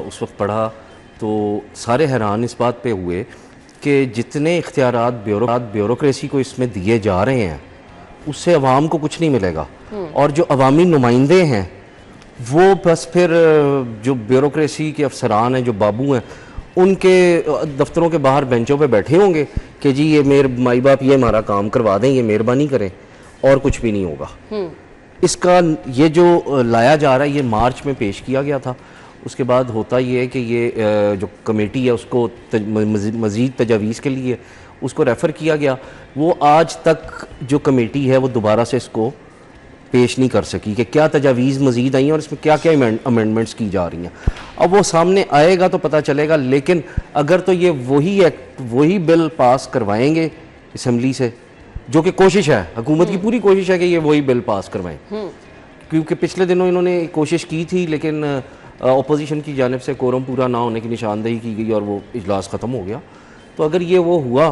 उस वक्त पढ़ा तो सारे हैरान इस बात पे हुए कि जितने इख्तियारात ब्यूरोक्रेसी को इसमें दिए जा रहे हैं उससे अवाम को कुछ नहीं मिलेगा, और जो अवामी नुमाइंदे हैं वो बस फिर जो ब्यूरोक्रेसी के अफसरान हैं, जो बाबू हैं, उनके दफ्तरों के बाहर बेंचों पे बैठे होंगे कि जी ये मेरे माई बाप ये हमारा काम करवा दें, ये मेहरबानी करें, और कुछ भी नहीं होगा। इसका ये जो लाया जा रहा है ये मार्च में पेश किया गया था। उसके बाद होता ये है कि ये जो कमेटी है उसको मज़ीद तजावीज़ के लिए उसको रेफ़र किया गया। वो आज तक जो कमेटी है वो दोबारा से इसको पेश नहीं कर सकी कि क्या तजावीज़ मज़ीद आई हैं और इसमें क्या क्या अमेंडमेंट्स की जा रही हैं। अब वो सामने आएगा तो पता चलेगा, लेकिन अगर तो ये वही बिल पास करवाएंगे असम्बली से, जो कि कोशिश है, हुकूमत की पूरी कोशिश है कि ये वही बिल पास करवाएं, क्योंकि पिछले दिनों इन्होंने कोशिश की थी लेकिन अपोजिशन की जानिब से कोरम पूरा ना होने की निशानदेही की गई और वो इजलास ख़त्म हो गया। तो अगर ये वो हुआ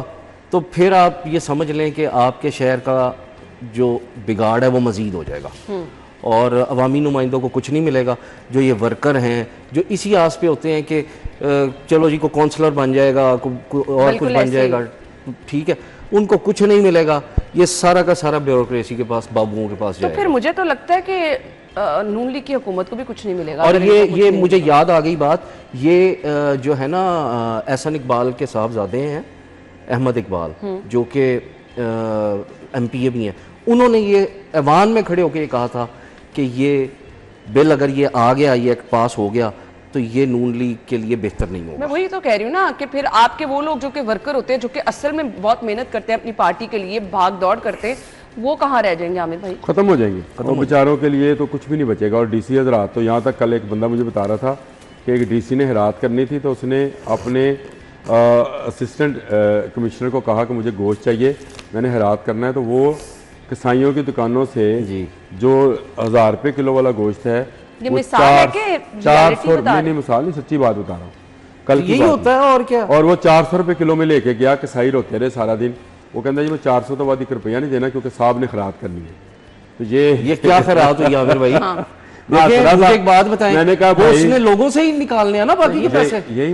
तो फिर आप ये समझ लें कि आपके शहर का जो बिगाड़ है वो मज़ीद हो जाएगा और अवामी नुमाइंदों को कुछ नहीं मिलेगा। जो ये वर्कर हैं जो इसी आस पे होते हैं कि चलो जी को काउंसलर बन जाएगा, और कुछ बन जाएगा, ठीक है, उनको कुछ नहीं मिलेगा। ये सारा का सारा ब्यूरोक्रेसी के पास, बाबुओं के पास जाएगा। तो फिर मुझे तो लगता है कि नून लीग की हुकूमत को भी कुछ नहीं मिलेगा। और ये मुझे याद आ गई बात, ये जो है ना एहसन इकबाल के साहबजादे हैं, अहमद इकबाल, जो कि MPA भी हैं, उन्होंने ये ऐवान में खड़े होकर कहा था कि ये बिल अगर ये आ गया, ये एक्ट पास हो गया तो ये नून लीग के लिए बेहतर नहीं होगा। मैं वही तो कह रही हूँ ना कि फिर आपके वो लोग जो कि वर्कर होते हैं, जो कि असल में बहुत मेहनत करते हैं अपनी पार्टी के लिए, भाग दौड़ करते हैं, वो कहाँ रह जाएंगे आमिर भाई? खत्म हो जाएंगे। और बेचारों के लिए तो कुछ भी नहीं बचेगा। और DC हजरात तो यहाँ तक, कल एक बंदा मुझे बता रहा था कि एक DC ने हिरात करनी थी तो उसने अपने असिस्टेंट कमिश्नर को कहा कि मुझे गोश्त चाहिए, मैंने हिरात करना है, तो वो कसाईयों की दुकानों से जो 1000 रुपये किलो वाला गोश्त है, ये मिसाल है कि 400, नहीं मिसाल नहीं, सच्ची बात बता रहा हूँ, कल की यही होता है और क्या। और वो 400 रुपये किलो में लेके गया, कसाई रोते रहे सारा दिन। वो कहता जी मैं 400 तो बाद 1 रुपया नहीं देना क्योंकि साहब ने खरात करनी है। तो ये क्या खरात हुई आमिर भाई? मुझे एक बात बताएं, मैंने कहा उसने लोगों से ही निकालने हैं ना बाकी के पैसे। यही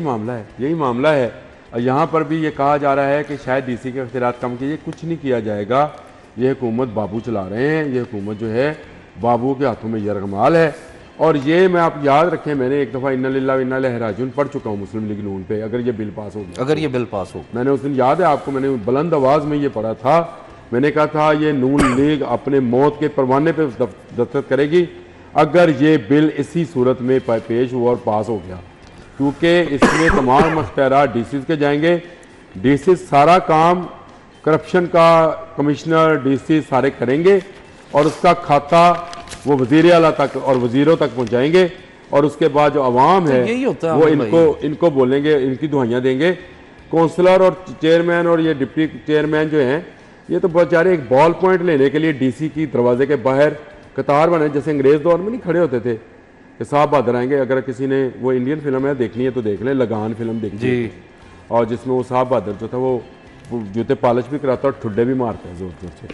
मामला है। और यहाँ पर भी ये कहा जा रहा है कि शायद DC के इख्तियारात कम कीजिए, कुछ नहीं किया जाएगा। ये हुकूमत बाबू चला रहे हैं, ये हुकूमत जो है बाबू के हाथों में यरगमाल है। और ये मैं आप याद रखें, मैंने एक दफ़ा इन्ना लिल्लाह व इन्ना इलैहि राजिऊन पढ़ चुका हूँ मुस्लिम लीग नून पे, अगर ये बिल पास हो गया, अगर ये बिल पास हो, मैंने उस दिन याद है आपको, मैंने बुलंद आवाज़ में ये पढ़ा था। मैंने कहा था ये नून लीग अपने मौत के परवाने पे दस्तखत करेगी अगर ये बिल इसी सूरत में पेश हुआ और पास हो गया, क्योंकि इसमें तमाम अख्तियारात DCs के जाएंगे। DCs सारा काम करप्शन का, कमिश्नर DC सारे करेंगे और उसका खाता वो वज़ीर आला तक और वज़ीरों तक पहुंचाएंगे। और उसके बाद जो अवाम है वो इनको बोलेंगे, इनकी दुआइयाँ देंगे। काउंसलर और चेयरमैन और ये डिप्टी चेयरमैन जो हैं, ये तो बेचारे एक बॉल पॉइंट लेने के लिए DC की दरवाजे के बाहर कतार बने, जैसे अंग्रेज़ दौर में नहीं खड़े होते थे कि साहब बहादुर आएंगे। अगर किसी ने वो इंडियन फिल्म है देखनी है तो देख लें, लगान फिल्म देखनी है, और जिसमें वो साहब बहादुर जो था वो जूते पॉलिश भी कराता और ठुड्डे भी मारता है ज़ोर ज़ोर से।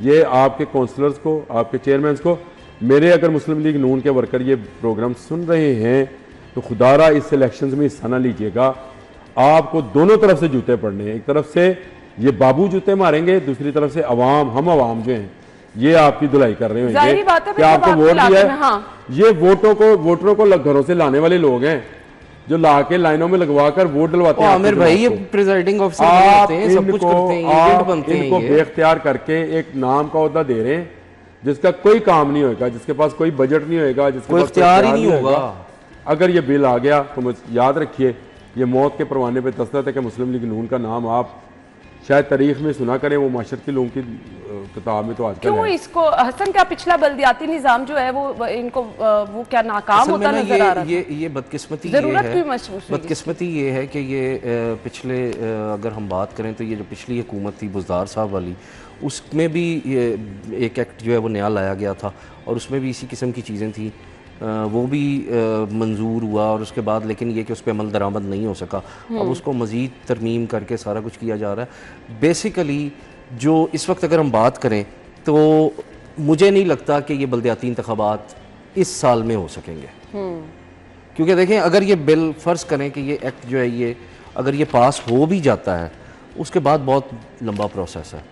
ये आपके काउंसलर्स को, आपके चेयरमैन को, मेरे अगर मुस्लिम लीग नून के वर्कर ये प्रोग्राम सुन रहे हैं तो खुदारा इस इलेक्शंस में हिस्सा ना लीजिएगा। आपको दोनों तरफ से जूते पड़ने हैं। एक तरफ से ये बाबू जूते मारेंगे, दूसरी तरफ से अवाम, हम अवाम जो हैं ये आपकी धुलाई कर रहे होंगे कि आपको वोट दिया है। हाँ। ये वोटरों को घरों से लाने वाले लोग हैं जो ला के लाइनों में लगवा कर वोट डलवाते हैं। आमिर भाई ये प्रिजाइडिंग ऑफिसर होते हैं, सब कुछ करते हैं, एजेंट बनते हैं। इनको बेख्तियार करके एक नाम का ओहदा दे रहे हैं जिसका कोई काम नहीं होगा, जिसके पास कोई बजट नहीं होगा, जिसके पास इख्तियार ही नहीं होगा। अगर ये बिल आ गया तो याद रखिए ये मौत के परवाने पे दस्तखत है कि मुस्लिम लीग नून का नाम आप शायद तारीख में सुना करें, वो माशरती लोगों की किताब में तो आजकल क्यों है। इसको हसन क्या पिछला बल्दियाती निज़ाम जो है वो इनको वो क्या नाकाम होता नजर आ रहा है? ये बदकिस्मती ये है कि ये पिछले अगर हम बात करें तो ये जो पिछली हुकूमत थी बुज़दार साहब वाली, उसमें भी एक एक्ट जो है वो नया लाया गया था और उसमें भी इसी किस्म की चीज़ें थी। वो भी मंजूर हुआ और उसके बाद लेकिन ये कि उस पर अमल दरामद नहीं हो सका। अब उसको मज़ीद तरमीम करके सारा कुछ किया जा रहा है। बेसिकली जो इस वक्त अगर हम बात करें तो मुझे नहीं लगता कि ये बल्दियाती इंतखाबात इस साल में हो सकेंगे, क्योंकि देखें अगर ये बिल फ़र्ज़ करें कि ये एक्ट जो है ये अगर ये पास हो भी जाता है उसके बाद बहुत लंबा प्रोसेस है।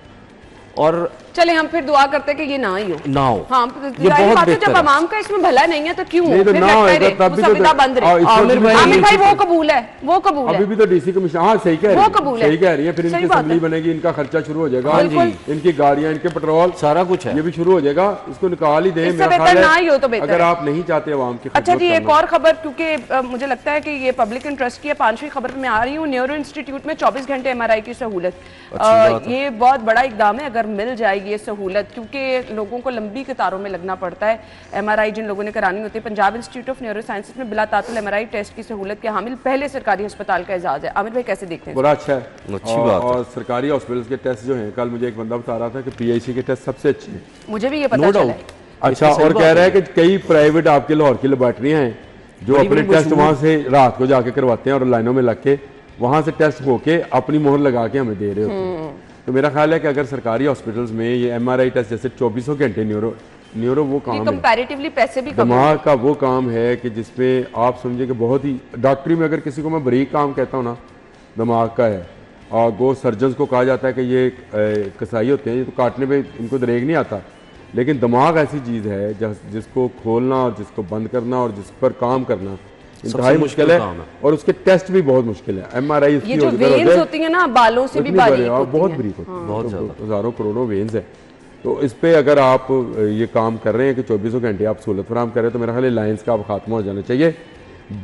और चले हम फिर दुआ करते हैं कि ये ना ही हो। ना हो, हाँ, ये बहुत बेहतर जब है। आवाम का इसमें भला नहीं है तो क्यों नहीं तो फिर ना लटका होएगा, रहे, तब भी वो तो- संविदा बंद रहे। आमिर भाई आमिर भाई वो कबूल है, वो कबूल अभी है। भी तो डीसी कमिश्नर, हाँ सही कह रही वो है, कबूल है। सही कह रही है। फिर सही इनकी बात असेंबली है। बनेगी, इनका खर्चा शुरू हो जाएगा, बिल्कुल। इनकी गाड़ियां, इनके पेट्रोल, सारा कुछ है। ये भी शुरू हो जाएगा। इसको निकाल ही दें। इससे मेरा बेहतर ख्याल है, ना ही हो तो बेहतर अगर है। आप नहीं चाहते आवाम की अच्छा खिदमत जी, एक करना। और खबर, क्योंकि मुझे लगता है कि ये पब्लिक इंटरेस्ट की है, 5वीं खबर पे मैं आ रही हूँ। न्यूरो इंस्टीट्यूट में 24 घंटे MRI की सहूलत। बात है। ये बहुत बड़ा इकदाम है अगर मिल जाएगी ये सहूलत, क्योंकि लोगों को लंबी कतारों में लगना पड़ता है। MRI जिन लोगों ने करानी होती है, Punjab institute of neuro sciences में बिला तातुल MRI टेस्ट की सहूलत के हामिल पहले सरकारी अस्पताल का एजाज है। आमिर भाई कैसे देखते हैं? बड़ा अच्छा है, अच्छी बात है। और सरकारी हॉस्पिटल के टेस्ट जो हैं, कल मुझे एक बंदा बता रहा था कि PIC के टेस्ट सबसे अच्छे हैं। मुझे भी ये पता नो चला डाउट। है। अच्छा, और कह रहा है कि कई प्राइवेट आपके लाहौर की लेबॉर्टरियां हैं जो बड़ी अपने बड़ी टेस्ट मशहूर- वहां से रात को जाके करवाते हैं और लाइनों में लग के वहां से टेस्ट होके अपनी मोहर लगा के हमें दे रहे होते हैं। तो मेरा ख्याल है कि अगर सरकारी हॉस्पिटल्स में ये MRI टेस्ट जैसे 24 घंटे न्यूरो वो ये काम है, कंपैरेटिवली पैसे भी कम हैं। दिमाग का वो काम है कि जिसमें आप समझे कि बहुत ही, डॉक्टरी में अगर किसी को मैं बरीक काम कहता हूँ ना, दिमाग का है। और गो सर्जन्स को कहा जाता है कि ये कसाई होते हैं, ये तो काटने पे इनको दरेग नहीं आता, लेकिन दिमाग ऐसी चीज़ है जिसको खोलना और जिसको बंद करना और जिस पर काम करना इंतहाई मुश्किल है, काम है। और उसके टेस्ट भी बहुत मुश्किल है। MRI ये जो वेन्स होती है ना बालों से भी बारीक होती बहुत हैं। बारीक होती है, बहुत ज़्यादा। हज़ारों करोड़ों वेन्स है। तो इस पे अगर आप ये काम कर रहे हैं कि 24 घंटे आप सहूलत फराम कर रहे हैं, तो मेरा ख्याल है लाइन्स का अब खात्मा हो जाना चाहिए।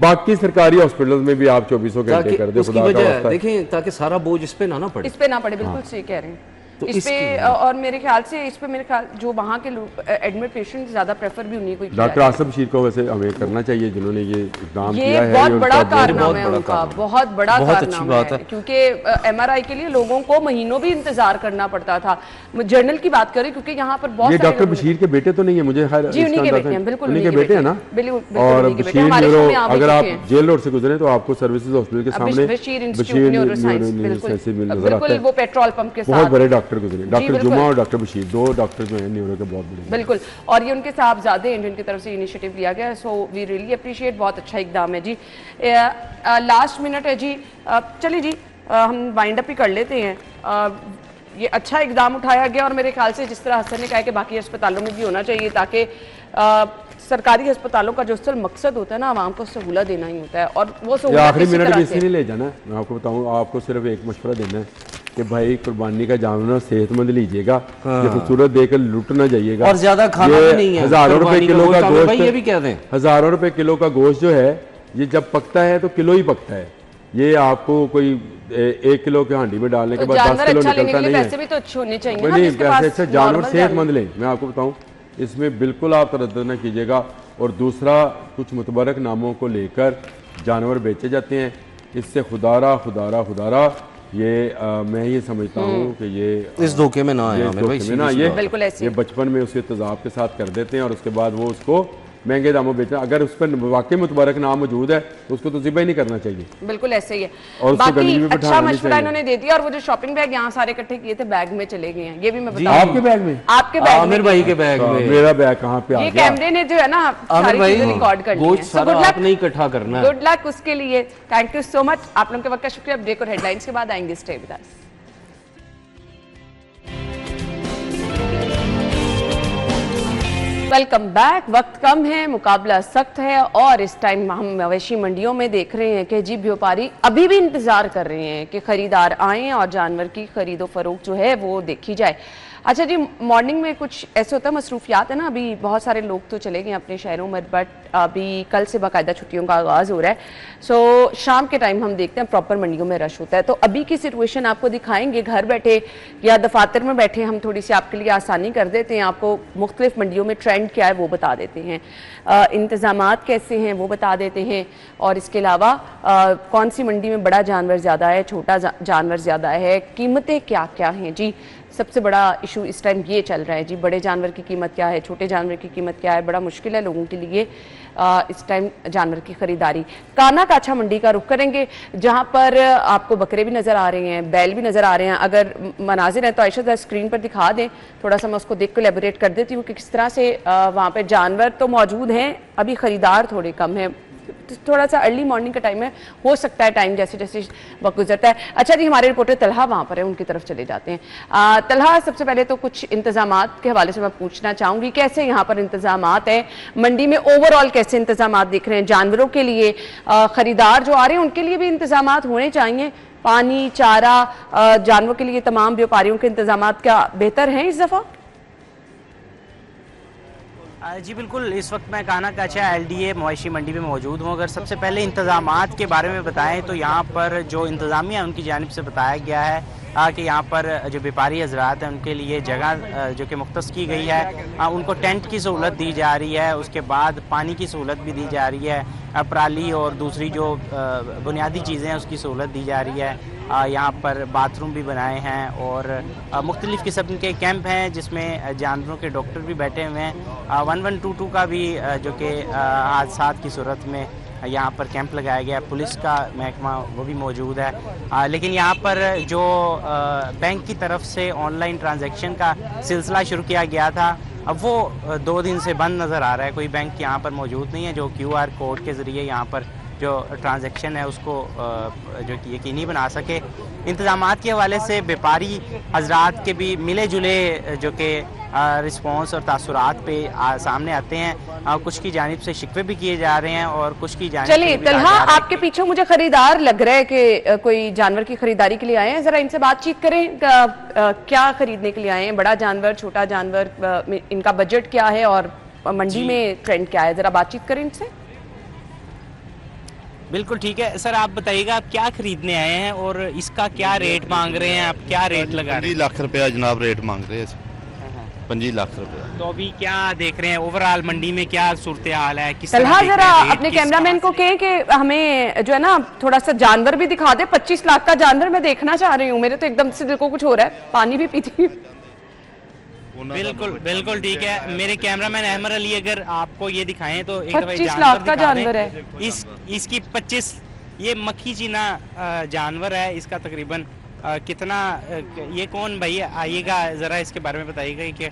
बाकी सरकारी हॉस्पिटल में भी आप 24 घंटे ताकि कर दे, उसकी खुदा का वजह वास्ता है। देखें, ताकि सारा बोझ इस पे ना पड़े। इस पे ना पड़े, बिल्कुल सही कह रहे हैं। तो इस पे और मेरे ख्याल से इस पे मेरे ख्याल जो वहाँ के लोग एडमिट पेशेंट ज्यादा प्रेफर भी उन्हीं को ही किया डॉक्टर जाए। आसफ बशीर को वैसे हमें करना चाहिए, जिन्होंने ये इकदाम ये किया है। बहुत ये बड़ा उनका कारनामा है बड़ा उनका, कारनामा। बहुत बड़ा बहुत अच्छी कारनामा बात है, है। क्योंकि MRI के लिए लोगों को महीनों भी इंतजार करना पड़ता था। मैं जर्नल की बात करें, क्योंकि यहाँ पर बहुत ये सारे डॉक्टर लोगों ने- बशीर के बेटे तो नहीं है, मुझे खैर जी, उन्हीं इसका के अंदाजा बेटे हैं, है। बिल्कुल उन्हीं के बेटे हैं ना। बिल्कुल और उन्हीं के बेटे। बशीर हमारे न्यूरो, शो में आ भी अगर आप चुके हैं। जेल रोड से गुजरे तो आपको सर्विसेज हॉस्पिटल के सामने बशीर इंस्टीट्यूट न्यूरो साइंस, बिल्कुल वो पेट्रोल पंप के बहुत साथ। बड़े डॉक्टर गुजरे, डॉक्टर बिल्कुल। जुमा और डॉक्टर बशीर, दो डॉक्टर जो हैं न्यूरो के बहुत बड़े। बिल्कुल, और ये उनके साहबजादे हैं जिनकी तरफ से इनिशिएटिव लिया गया, सो वी रियली अप्रिशिएट, बहुत अच्छा इकदाम है जी। लास्ट मिनट है जी, चलिए जी हम वाइंड अप ही कर लेते हैं। ये अच्छा इकदाम उठाया गया, और मेरे ख्याल से जिस तरह हसन ने कहा कि बाकी अस्पतालों में भी होना चाहिए, ताकि सरकारी अस्पतालों का जो असल मकसद होता है ना, आवाम को सहूलत देना ही होता है, और वो ये सहूलत आखिरी इसी मिनट तरह भी से- इसलिए ले जाना है। मैं आपको बताऊं, आपको सिर्फ एक मशवरा देना है कि भाई कुर्बानी का जानवर सेहतमंद लीजिएगा, ये खूबसूरत देकर लूट ना जाइएगा, और ज्यादा खाना ये भी नहीं है। हज़ारों रुपए कुर्बानी किलो का आमिर भाई ये भी गोश्त, कह दें। हज़ारों रुपए किलो का गोश्त जो है, ये जब पकता है तो किलो ही पकता है। ये आपको कोई 1 किलो के हांडी में डालने के तो बाद 10 जानवर किलो अच्छा लेने निकलता के लिए नहीं पैसे है। भी तो अच्छे होने चाहिए नहीं ना, नहीं, जिसके पैसे पास अच्छा जानवर normal सेहतमंद लें, मैं आपको बताऊं इसमें बिल्कुल आप तरद्दुद न कीजिएगा। और दूसरा, कुछ मुतबरक नामों को लेकर जानवर बेचे जाते हैं, इससे खुदारा ये मैं ये समझता हूँ कि ये इस धोखे में ना आए ये आमिर भाई, धोखे में ना सीधी सी ये बात है। बिल्कुल ऐसे ये बचपन में उसे तेजाब के साथ कर देते हैं और उसके बाद वो उसको महंगे दामों बेचना। अगर उस पर वाकई मुतबारक नाम मौजूद है तो उसको तो ज़िबा ही नहीं करना चाहिए। बिल्कुल ऐसे ही है। और उसको बाकी गंदगी में अच्छा बिठाना नहीं मशवरा चाहिए। इन्होंने दे दिया, और वो जो शॉपिंग बैग यहाँ सारे इकट्ठे किए थे बैग में चले गए हैं, ये भी मैं बता आपके बैग में? आपके बैग आमिर में भाई के बैग में मेरा बैग कहाँ पे आ ये गया? कैमरे ने जो है ना आमिर सारी भाई चीजें रिकॉर्ड कर ली हैं। गोश्त So सारा good luck, आपने इकट्ठा करना है। गुड लक उसके लिए। थैंक यू सो मच, आप लोगों के वक्त का शुक्रिया। ब्रेक और हेडलाइंस के बाद आएंगे, stay with us. Welcome back. वक्त कम है, मुकाबला सख्त है, और इस टाइम हम मवेशी मंडियों में देख रहे हैं कि जी व्यापारी अभी भी इंतजार कर रहे हैं कि खरीदार आएं और जानवर की खरीदो फरोख्त जो है वो देखी जाए। अच्छा जी, मॉर्निंग में कुछ ऐसे होता है, मसरूफियात है ना, अभी बहुत सारे लोग तो चले गए अपने शहरों में, बट अभी कल से बाकायदा छुट्टियों का आगाज़ हो रहा है। सो शाम के टाइम हम देखते हैं प्रॉपर मंडियों में रश होता है। तो अभी की सिचुएशन आपको दिखाएंगे, घर बैठे या दफातर में बैठे हम थोड़ी सी आपके लिए आसानी कर देते हैं, आपको मुख्तलिफ मंडियों में ट्रेंड क्या है वो बता देते हैं, इंतज़ामात कैसे हैं वो बता देते हैं, और इसके अलावा कौन सी मंडी में बड़ा जानवर ज़्यादा है, छोटा जानवर ज़्यादा है, कीमतें क्या क्या हैं। जी सबसे बड़ा इशू इस टाइम ये चल रहा है जी, बड़े जानवर की कीमत क्या है, छोटे जानवर की कीमत क्या है। बड़ा मुश्किल है लोगों के लिए इस टाइम जानवर की खरीदारी। काना काछा मंडी का रुख करेंगे, जहां पर आपको बकरे भी नज़र आ रहे हैं, बैल भी नज़र आ रहे हैं। अगर मनाजिर हैं तो आयशा ज़रा स्क्रीन पर दिखा दें, थोड़ा सा मैं उसको देख कर एलेबोरेट कर देती हूँ कि किस तरह से वहाँ पर जानवर तो मौजूद हैं, अभी ख़रीदार थोड़े कम हैं। थोड़ा सा अर्ली मॉर्निंग का टाइम है, हो सकता है टाइम जैसे जैसे वक्त गुजरता है। अच्छा जी, हमारे रिपोर्टर तलहा वहाँ पर है, उनकी तरफ चले जाते हैं। तलहा, सबसे पहले तो कुछ इंतजामात के हवाले से मैं पूछना चाहूँगी, कैसे यहाँ पर इंतजामात हैं मंडी में, ओवरऑल कैसे इंतजामात दिख रहे हैं जानवरों के लिए? ख़रीदार जो आ रहे हैं उनके लिए भी इंतजामात होने चाहिए, पानी, चारा, जानवरों के लिए तमाम व्यापारियों के इंतजामात क्या बेहतर हैं इस दफ़ा? जी बिल्कुल, इस वक्त मैं काना काचा LDA मवेशी मंडी में मौजूद हूँ। अगर सबसे पहले इंतज़ामात के बारे में बताएं तो यहाँ पर जो इंतज़ामिया है उनकी जानिब से बताया गया है कि यहाँ पर जो व्यापारी हजरात हैं उनके लिए जगह जो कि मुख्तस की गई है, उनको टेंट की सहूलत दी जा रही है, उसके बाद पानी की सहूलत भी दी जा रही है, पराली और दूसरी जो बुनियादी चीज़ें हैं उसकी सहूलत दी जा रही है। यहाँ पर बाथरूम भी बनाए हैं और मुख्तलिफ़ किस्म के कैंप हैं जिसमें जानवरों के डॉक्टर भी बैठे हुए हैं। 1122 का भी जो कि हादसात की सूरत में यहाँ पर कैंप लगाया गया, पुलिस का महकमा वो भी मौजूद है। लेकिन यहाँ पर जो बैंक की तरफ से ऑनलाइन ट्रांजैक्शन का सिलसिला शुरू किया गया था, अब वो 2 दिन से बंद नज़र आ रहा है। कोई बैंक यहाँ पर मौजूद नहीं है जो QR कोड के ज़रिए यहाँ पर जो ट्रांजैक्शन है उसको जो कि यकीनी बना सके। इंतज़ामात के हवाले से व्यापारी हजरात के भी मिले जुले जो कि रिस्पॉन्स और तासुरात पे सामने आते हैं। कुछ की जानिब से शिकवे भी किए जा रहे हैं और कुछ की जानिब चलिए तलहा, आपके पीछे मुझे खरीदार लग रहा है कि कोई जानवर की खरीदारी के लिए आए हैं, जरा इनसे बातचीत करें। क्या खरीदने के लिए आए हैं? बड़ा जानवर, छोटा जानवर, इनका बजट क्या है और मंडी में ट्रेंड क्या है? जरा बातचीत करें इनसे। बिल्कुल ठीक है सर, आप बताइएगा आप क्या खरीदने आए हैं और इसका क्या रेट मांग रहे हैं, आप क्या रेट लगा रहे हैं? 25 लाख रुपया जनाब रेट मांग रहे हैं। 25 लाख रुपया। तो अभी क्या देख रहे हैं ओवरऑल मंडी में क्या सूरत हाल है? तलहा, जरा अपने कैमरामैन को कहें कि हमें जो है ना थोड़ा सा जानवर भी दिखा दे। 25 लाख का जानवर मैं देखना चाह रही हूँ, मेरे तो एकदम से दिल को कुछ हो रहा है, पानी भी पीती। बिल्कुल बिल्कुल ठीक है, मेरे कैमरामैन अहमद अली अगर आपको ये दिखाएं तो 25 लाख का जानवर है। इसकी 25, ये मक्खी चीना जानवर है, इसका तकरीबन कितना, ये कौन भाई आइएगा जरा इसके बारे में बताइएगा कि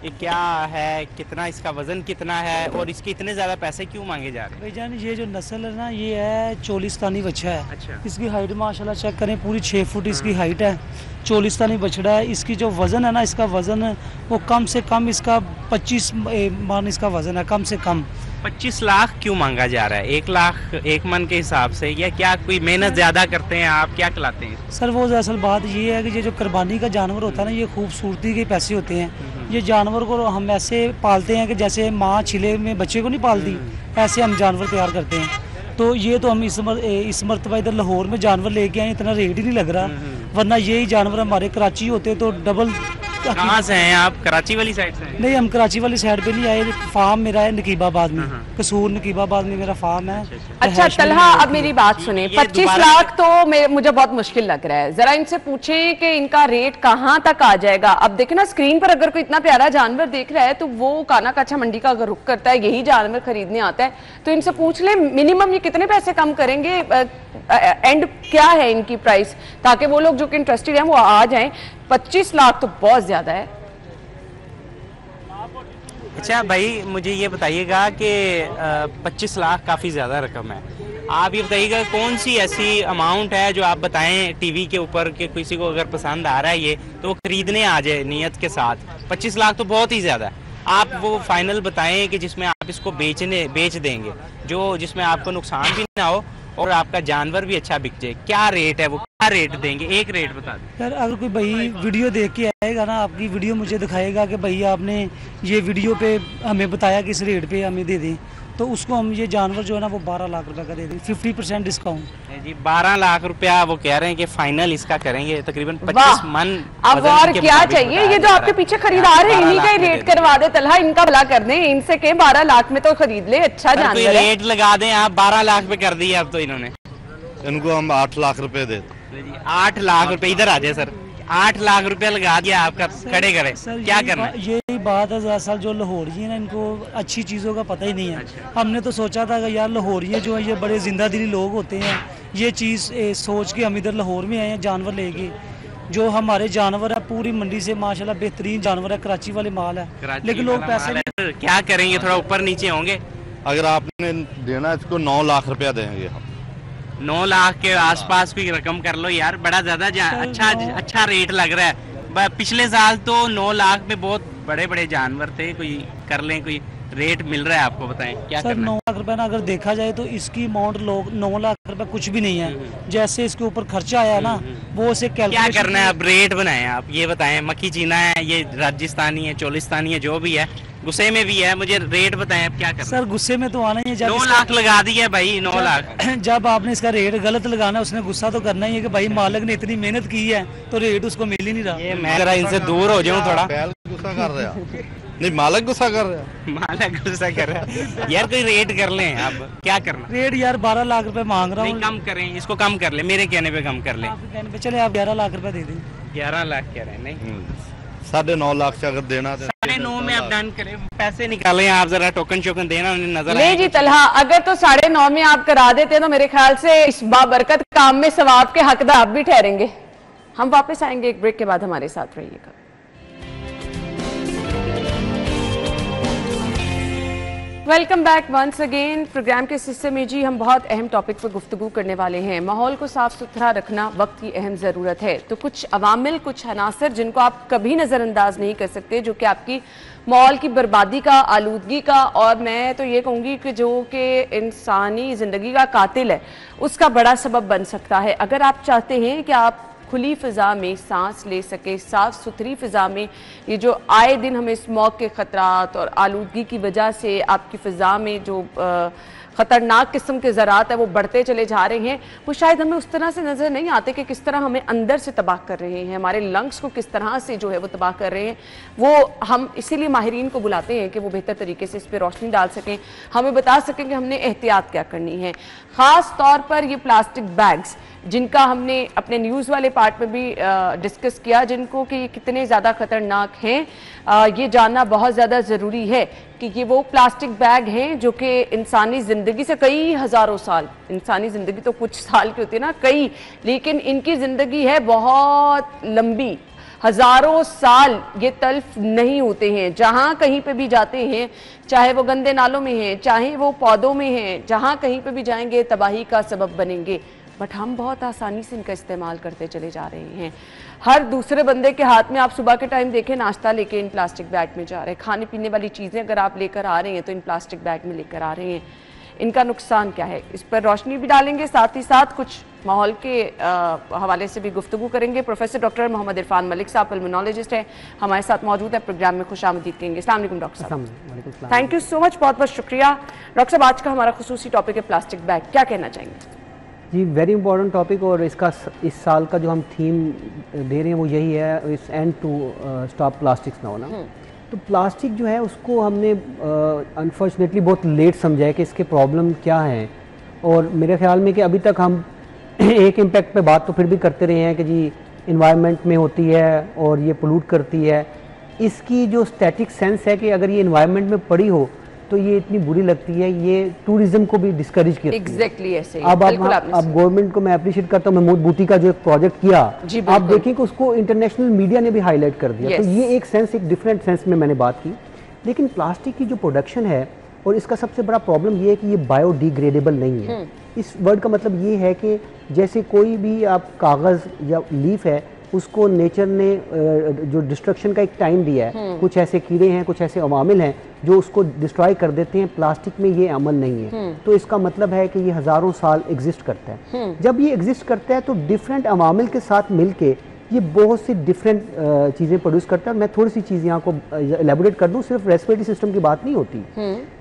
ये क्या है, कितना इसका वजन कितना है और इसके इतने ज्यादा पैसे क्यों मांगे जा रहे हैं? भाईजान ये जो नस्ल है ना ये है चोलिस्तानी बच्चा है। अच्छा। इसकी हाइट माशाल्लाह चेक करें, पूरी 6 फुट इसकी हाइट है, चोलिस्तानी बछड़ा है। इसकी जो वज़न है ना, इसका वज़न वो कम से कम इसका 25 मन इसका वज़न है, कम से कम। 25 लाख क्यों मांगा जा रहा है? 1 लाख 1 मन के हिसाब से, या क्या कोई मेहनत ज्यादा करते हैं आप, क्या खिलाते हैं? सर वो असल बात ये है कि ये जो कुर्बानी का जानवर होता है ना, ये खूबसूरती के पैसे होते हैं। ये जानवर को हम ऐसे पालते हैं कि जैसे माँ छिले में बच्चे को नहीं पालती, ऐसे हम जानवर तैयार करते हैं। तो ये तो हम इस मरतबा इधर लाहौर में जानवर लेके आए, इतना रेट ही नहीं लग रहा, वरना यही जानवर हमारे कराची होते तो डबल। कहाँ से हैं आप? कराची वाली साइड से हैं? नहीं, हम कराची वाली साइड पे नहीं आए, फार्म मेरा है नकीबाबाद में, कसूर नकीबाबाद में मेरा फार्म है। अच्छा तलहा, अब मेरी बात सुने, 25 लाख तो मुझे बहुत मुश्किल लग रहा है, जरा इनसे पूछें कि इनका रेट कहाँ तक आ जाएगा। अब देखे ना स्क्रीन पर, अगर कोई इतना प्यारा जानवर देख रहा है तो वो काना काछा मंडी का अगर रुख करता है, यही जानवर खरीदने आता है, तो इनसे पूछ ले मिनिमम ये कितने पैसे कम करेंगे, एंड क्या है इनकी प्राइस, ताकि वो लोग जो कि इंटरेस्टेड हैं वो आ जाएं। 25 लाख तो बहुत ज्यादा है। अच्छा भाई, मुझे ये बताइएगा कि 25 लाख काफ़ी ज़्यादा रकम है। आप ये बताइएगा कौन सी ऐसी अमाउंट है जो आप बताएं टीवी के ऊपर कि किसी को अगर पसंद आ रहा है ये तो वो खरीदने आ जाए नियत के साथ। 25 लाख तो बहुत ही ज़्यादा है। आप वो फाइनल बताएं कि जिसमें आप इसको बेच देंगे, जो जिसमें आपको नुकसान भी ना हो और आपका जानवर भी अच्छा बिक जाए। क्या रेट है, वो क्या रेट देंगे? एक रेट बता दें यार। अगर कोई भाई वीडियो देख के आएगा ना, आपकी वीडियो मुझे दिखाएगा कि भाई आपने ये वीडियो पे हमें बताया कि इस रेट पे हमें दे दें, तो उसको हम ये जानवर जो है ना वो 12 लाख रुपए का दे दें, 50% डिस्काउंट जी। 12 लाख रुपया वो कह रहे हैं कि फाइनल इसका करेंगे, तकरीबन 25 मन। अब और क्या चाहिए? ये जो आपके पीछे खरीदार है इन्हीं का ही रेट करवा दे तलहा, इनका भला कर दें, इनसे कहें 12 लाख में तो खरीद ले, अच्छा जानवर है। रेट लगा दें आप, 12 लाख पे कर दिए अब तो इन्होंने। इनको हम 8 लाख रुपए दे। 8 लाख रुपए, इधर आ जाए सर, 8 लाख रुपया लगा दिया आपका, खड़े करे, क्या करना है? यही बात है, दरअसल जो लाहौरी है ना, इनको अच्छी चीज़ों का पता ही नहीं है। अच्छा। हमने तो सोचा था कि यार लाहौरी जो है ये बड़े जिंदा दिली लोग होते हैं, ये चीज़ सोच के हम इधर लाहौर में आए हैं जानवर लेके। जो हमारे जानवर है पूरी मंडी से माशाल्लाह बेहतरीन जानवर है, कराची वाले माल है, लेकिन लोग पैसे क्या करेंगे, थोड़ा ऊपर नीचे होंगे। अगर आपने देना इसको 9 लाख रुपया देंगे हम। 9 लाख के आसपास कोई रकम कर लो यार, बड़ा ज्यादा अच्छा रेट लग रहा है। पिछले साल तो 9 लाख में बहुत बड़े बड़े जानवर थे, कोई कर लें, कोई रेट मिल रहा है आपको, बताएं क्या सर करना 9 लाख रुपए ना अगर देखा जाए तो इसकी अमाउंट लोग 9 लाख रुपए कुछ भी नहीं है। जैसे इसके ऊपर खर्चा आया ना वो उसे क्या कैलकुलेशन करना है? अब रेट बनाएं, आप ये बताएं। मक्खी चीना है, ये राजस्थानी है, चोलिस्तानी है, जो भी है, गुस्से में भी है, मुझे रेट बताएं अब क्या करना। सर गुस्से में तो आना ही है। जब 9 लाख लगा दिया भाई, 9 लाख। जब आपने इसका रेट गलत लगाना है उसने गुस्सा तो करना ही है कि भाई मालिक ने इतनी मेहनत की है तो रेट उसको मिल ही नहीं रहा। ये मैं जरा इनसे दूर हो जाऊं थोड़ा। बैल गुस्सा कर रहा नहीं, मालिक गुस्सा कर रहा। मालिक गुस्सा कर रहा है यार, कोई रेट कर लें। अब क्या करना? रेट यार 12 लाख रुपए मांग रहा नहीं, हूँ। कम करें, इसको कम कर ले, मेरे कहने पे कम कर ले। आपके कहने पे चले आप 11 लाख रुपए दे दें। 11 लाख कह रहे हैं? नहीं, 9.5 लाख से अगर देना तो 9.5 में आप डन करें। पैसे निकालें आप, जरा टोकन शोकन देना उन्हें नजर ले जी तलहा, अगर तो 9.5 में आप करा देते तो मेरे ख्याल से इस बाबरकत काम में सवाब के हकदार आप भी ठहरेंगे। हम वापस आएंगे एक ब्रेक के बाद, हमारे साथ रहिएगा। Welcome back once again. Programme के इस हिस्से में जी हम बहुत अहम टॉपिक पर गुफ्तगू करने वाले हैं। माहौल को साफ सुथरा रखना वक्त की अहम ज़रूरत है, तो कुछ अवामिल, कुछ अनासर जिनको आप कभी नज़रअंदाज नहीं कर सकते, जो कि आपकी माहौल की बर्बादी का, आलूदगी का, और मैं तो ये कहूँगी कि जो कि इंसानी ज़िंदगी का कातिल है, उसका बड़ा सबब बन सकता है। अगर आप चाहते हैं कि आप खुली फ़िज़ा में सांस ले सके, साफ़ सुथरी फ़िज़ा में, ये जो आए दिन हमें स्मॉग के ख़तरात और आलूदगी की वजह से आपकी फ़िज़ा में जो ख़तरनाक किस्म के ज़रात है वो बढ़ते चले जा रहे हैं, वो शायद हमें उस तरह से नज़र नहीं आते कि किस तरह हमें अंदर से तबाह कर रहे हैं, हमारे लंग्स को किस तरह से जो है वो तबाह कर रहे हैं। वो हम इसीलिए माहिरीन को बुलाते हैं कि वो बेहतर तरीके से इस पर रोशनी डाल सकें, हमें बता सकें कि हमने एहतियात क्या करनी है। ख़ास तौर पर ये प्लास्टिक बैग्स जिनका हमने अपने न्यूज़ वाले पार्ट में भी डिस्कस किया, जिनको कि कितने ज़्यादा ख़तरनाक हैं, ये जानना बहुत ज़्यादा ज़रूरी है कि ये वो प्लास्टिक बैग हैं जो कि इंसानी ज़िंदगी से कई हज़ारों साल, इंसानी ज़िंदगी तो कुछ साल की होती है ना, कई, लेकिन इनकी ज़िंदगी है बहुत लंबी, हज़ारों साल ये तल्फ नहीं होते हैं। जहाँ कहीं पे भी जाते हैं, चाहे वो गंदे नालों में हैं, चाहे वो पौधों में हैं, जहाँ कहीं पे भी जाएंगे तबाही का सबब बनेंगे। बट हम बहुत आसानी से इनका इस्तेमाल करते चले जा रहे हैं। हर दूसरे बंदे के हाथ में आप सुबह के टाइम देखें, नाश्ता लेके इन प्लास्टिक बैग में जा रहे हैं, खाने पीने वाली चीज़ें अगर आप लेकर आ रहे हैं तो इन प्लास्टिक बैग में लेकर आ रहे हैं। इनका नुकसान क्या है, इस पर रोशनी भी डालेंगे, साथ ही साथ कुछ माहौल के हवाले से भी गुफ्तगू करेंगे। प्रोफेसर डॉक्टर मोहम्मद इरफान मलिक साहब पल्मोनोलॉजिस्ट हैं, हमारे साथ मौजूद है, प्रोग्राम में खुशामदीद कहेंगे। अस्सलाम वालेकुम डॉक्टर साहब। थैंक यू सो मच, बहुत बहुत शुक्रिया। डॉक्टर साहब, आज का हमारा खुसूसी टॉपिक है प्लास्टिक बैग, क्या कहना चाहेंगे? जी, वेरी इंपॉर्टेंट टॉपिक, और इसका इस साल का जो हम थीम दे रहे हैं वो यही है, इस end to stop plastics now ना। तो प्लास्टिक जो है उसको हमने अनफॉर्चुनेटली बहुत लेट समझा है कि इसके प्रॉब्लम क्या हैं, और मेरे ख्याल में कि अभी तक हम एक इम्पैक्ट पे बात तो फिर भी करते रहे हैं कि जी इन्वायरमेंट में होती है और ये पोल्यूट करती है। इसकी जो स्टैटिक सेंस है कि अगर ये इन्वायरमेंट में पड़ी हो तो ये इतनी बुरी लगती है, ये टूरिज्म को भी डिस्करेज करती है। एग्जैक्टली ऐसे ही। अब गवर्नमेंट को मैं अप्रिशिएट करता हूँ, महमूद बूटी का जो एक प्रोजेक्ट किया, आप देखें कि उसको इंटरनेशनल मीडिया ने भी हाईलाइट कर दिया। तो ये एक सेंस, एक डिफरेंट सेंस में मैंने बात की। लेकिन प्लास्टिक की जो प्रोडक्शन है, और इसका सबसे बड़ा प्रॉब्लम ये है कि ये बायोडिग्रेडेबल नहीं है। इस वर्ड का मतलब ये है कि जैसे कोई भी आप कागज़ या लीफ है, उसको नेचर ने जो डिस्ट्रक्शन का एक टाइम दिया है, कुछ ऐसे कीड़े हैं, कुछ ऐसे अवामिल हैं जो उसको डिस्ट्रॉय कर देते हैं। प्लास्टिक में ये अमल नहीं है। तो इसका मतलब है कि ये हज़ारों साल एग्जिस्ट करता है। जब ये एग्जिस्ट करता है तो डिफरेंट अवामिल के साथ मिलके ये बहुत सी डिफरेंट चीज़ें प्रोड्यूस करता है। और मैं थोड़ी सी चीज़ यहाँ को एलेबोरेट कर दूँ, सिर्फ रेस्पिरेटरी सिस्टम की बात नहीं होती।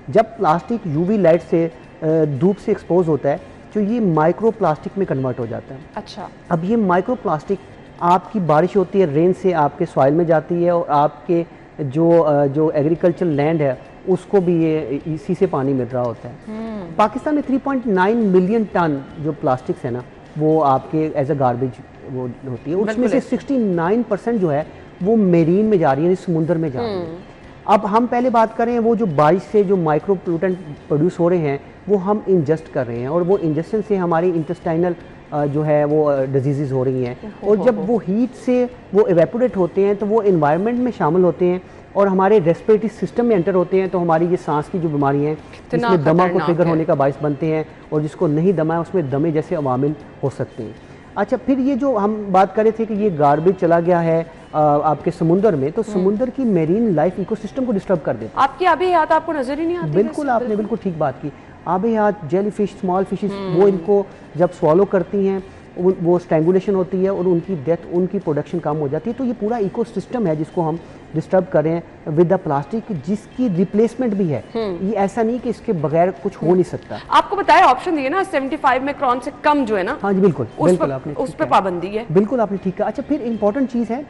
जब प्लास्टिक यूवी लाइट से, धूप से एक्सपोज होता है, तो ये माइक्रो प्लास्टिक में कन्वर्ट हो जाता है। अच्छा। अब ये माइक्रो प्लास्टिक आपकी बारिश होती है, रेन से आपके सॉइल में जाती है, और आपके जो एग्रीकल्चर लैंड है उसको भी ये इसी से पानी मिल रहा होता है। पाकिस्तान में 3.9 मिलियन टन जो प्लास्टिक्स है ना, वो आपके एज अ गार्बेज वो होती है। उसमें से 69% जो है वो मेरीन में जा रही है, समुद्र में जा रही है। अब हम पहले बात करें, वो जो बारिश से जो माइक्रो पोल्यूटेंट प्रोड्यूस हो रहे हैं वो हम इंजेस्ट कर रहे हैं, और वो इंजेक्शन से हमारी इंटेस्टाइनल जो है वो डिजीज़ हो रही हैं। और जब वो हीट से वो इवेपोरेट होते हैं तो वो इन्वायरमेंट में शामिल होते हैं, और हमारे रेस्पिरेटरी सिस्टम में एंटर होते हैं तो हमारी ये सांस की जो बीमारियाँ हैं जिसमें दमा को ट्रिगर होने का बायस बनते हैं, और जिसको नहीं दमा है उसमें दमे जैसे अवामिल हो सकते हैं। अच्छा, फिर ये जो हम बात कर रहे थे कि ये गार्बेज चला गया है आपके समुंदर में, तो समुंदर की मेरीन लाइफ इकोसिस्टम को डिस्टर्ब कर देता है। आपकी आबे हयात आपको नजर ही नहीं आती। बिल्कुल, आपने बिल्कुल ठीक बात की। आबे हयात, जेली फिश, स्मॉल फिशेस, वो इनको जब स्वॉलो करती हैं वो स्ट्रैंगुलेशन होती है और उनकी डेथ, उनकी प्रोडक्शन कम हो जाती है। तो ये पूरा इकोसिस्टम है जिसको हम डिस्टर्ब कर रहे हैं विद द प्लास्टिक, जिसकी रिप्लेसमेंट भी है। ये ऐसा नहीं कि इसके बगैर कुछ हो नहीं सकता। आपको बताया ऑप्शन दिए ना 75 माइक्रोन से कम जो है ना, हाँ जी बिल्कुल, बिल्कुल आपने उस पर पाबंदी है। बिल्कुल आपने ठीक कहा। अच्छा, फिर इंपॉर्टेंट चीज़ है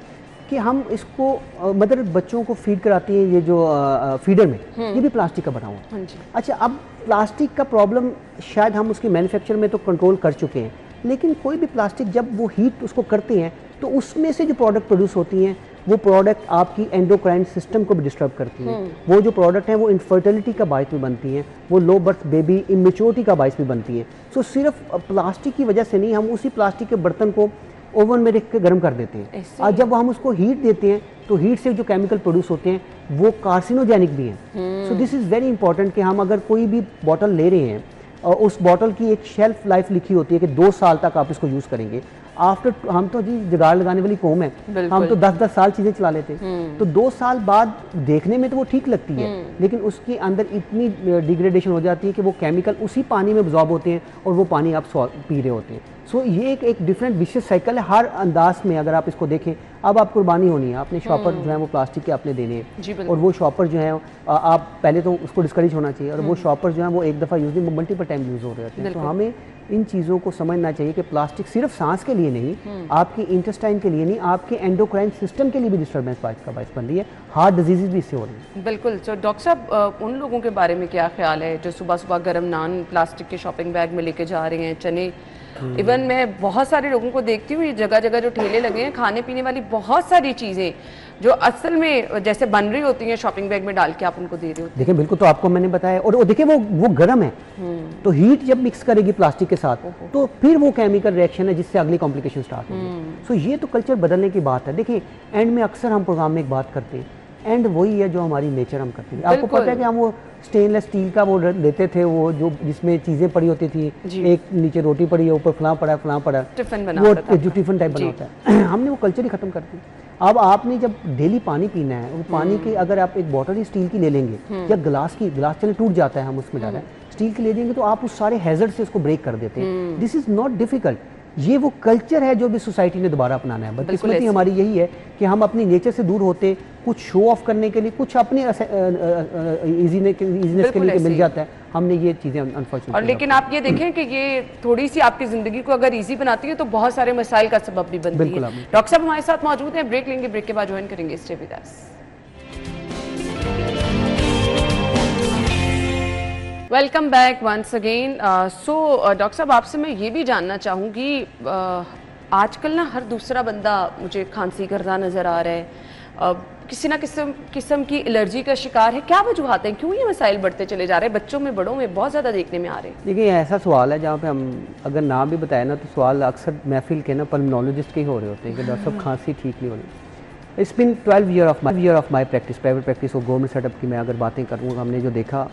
कि हम इसको मदर बच्चों को फीड कराती है, ये जो फीडर में ये भी प्लास्टिक का बना हुआ है। अच्छा, अब प्लास्टिक का प्रॉब्लम शायद हम उसके मैन्युफैक्चर में तो कंट्रोल कर चुके हैं, लेकिन कोई भी प्लास्टिक जब वो हीट उसको करते हैं तो उसमें से जो प्रोडक्ट प्रोड्यूस होती हैं वो प्रोडक्ट आपकी एंडोक्राइन सिस्टम को भी डिस्टर्ब करती हैं। वो जो प्रोडक्ट हैं वो इनफर्टिलिटी का बायस भी बनती हैं, वो लो बर्थ बेबी इमेच्योरिटी का बायस भी बनती हैं। सो सिर्फ प्लास्टिक की वजह से नहीं, हम उसी प्लास्टिक के बर्तन को ओवन में रख के गर्म कर देते हैं, और जब हम उसको हीट देते हैं तो हीट से जो केमिकल प्रोड्यूस होते हैं वो कार्सिनोजेनिक भी हैं। So this is very important कि हम अगर कोई भी बॉटल ले रहे हैं और उस बॉटल की एक शेल्फ लाइफ लिखी होती है कि 2 साल तक आप इसको यूज़ करेंगे। आफ्टर, हम तो जी जुगाड़ लगाने वाली कौम है, हम तो 10-10 साल चीज़ें चला लेते हैं, तो 2 साल बाद देखने में तो वो ठीक लगती है, लेकिन उसके अंदर इतनी डिग्रेडेशन हो जाती है कि वो केमिकल उसी पानी में अब्जॉर्ब होते हैं और वो पानी आप पी रहे होते हैं। सो ये एक डिफरेंट विशेष साइकिल है हर अंदाज में। अगर आप इसको देखें, अब आप कुर्बानी होनी है, आपने शॉपर जो है वो प्लास्टिक के आपने देने हैं, और वो शॉपर जो है आप पहले तो उसको डिस्करेज होना चाहिए, और वो शॉपर जो है वो एक दफ़ा यूज़ नहीं, मल्टीपल टाइम यूज़ हो रहे हैं। तो हमें इन चीज़ों को समझना चाहिए कि प्लास्टिक सिर्फ सांस के लिए नहीं, आपकी इंटेस्टाइन के लिए नहीं, आपके एंडोक्राइन सिस्टम के लिए भी डिस्टर्बेंस का बायस बन रही है, हार्ट डिजीज़ भी इससे हो रही है। बिल्कुल। तो डॉक्टर साहब, उन लोगों के बारे में क्या ख्याल है जो सुबह सुबह गर्म नान प्लास्टिक के शॉपिंग बैग में लेके जा रहे हैं, चने, इवन मैं बहुत सारे लोगों को देखती हूँ, ये जगह जगह जो ठेले लगे हैं खाने पीने वाली बहुत सारी चीज़ें जो असल में जैसे बन रही होती हैं शॉपिंग बैग में डाल के आप उनको दे रहे होते हैं। देखिए बिल्कुल, तो आपको मैंने बताया, और देखिए वो गर्म है, तो हीट जब मिक्स करेगी प्लास्टिक के साथ तो फिर वो केमिकल रिएक्शन है जिससे अगली कॉम्प्लिकेशन स्टार्ट होगी। सो ये तो कल्चर बदलने की बात है। देखिए एंड में अक्सर हम प्रोग्राम में एक बात करते हैं, एंड वही है जो हमारी नेचर हम करते हैं। आपको पता है कि हम वो स्टेनलेस स्टील का वो लेते थे, वो जो जिसमें चीज़ें पड़ी होती थी, एक नीचे रोटी पड़ी है, ऊपर फलां पड़ा, टिफिन बना, वो जो टिफिन टाइप बना होता है। हमने वो कल्चर ही खत्म कर दिया। अब आपने जब डेली पानी पीना है, वो पानी के अगर आप एक बॉटल ही स्टील की ले लेंगे या गिलास चले टूट जाता है, हम उसमें डालें, स्टील की ले लेंगे तो आप उस सारे हैजर्ड से उसको ब्रेक कर देते हैं। This is not difficult. ये वो कल्चर है जो भी सोसाइटी ने दोबारा अपनाना है। बदकिस्मती हमारी यही है कि हम अपनी नेचर से दूर होते, कुछ शो ऑफ करने के लिए, कुछ अपने इजीनेस के लिए मिल जाता है, हमने ये चीज़ें अनफॉर्चुनेटली। और लेकिन आप ये देखें कि ये थोड़ी सी आपकी ज़िंदगी को अगर इजी बनाती है तो बहुत सारे मसाइल का सबब भी बनती है। डॉक्टर साहब हमारे साथ मौजूद हैं, ब्रेक लेंगे, ब्रेक के बाद ज्वाइन करेंगे। Stay with us. Welcome back once again. So doctor साहब, आपसे मैं ये भी जानना चाहूँगी, आजकल ना हर दूसरा बंदा मुझे खांसी करता नज़र आ रहा है, किसी ना किस्म की एलर्जी का शिकार है। क्या वजूहत हैं, क्यों ये मसाइल बढ़ते चले जा रहे हैं, बच्चों में बड़ों में बहुत ज़्यादा देखने में आ रहे हैं? देखिए ऐसा सवाल है जहाँ पे हम अगर नाम भी बताए ना तो सवाल अक्सर महफिल के ना पल्मोनोलॉजिस्ट के ही हो रहे होते हैं कि डॉक्टर साहब खांसी ठीक नहीं हो रही। It's been 12 year of my practice, private practice और गवर्नमेंट सेटअप की मैं अगर बातें करूँ, हमने जो देखा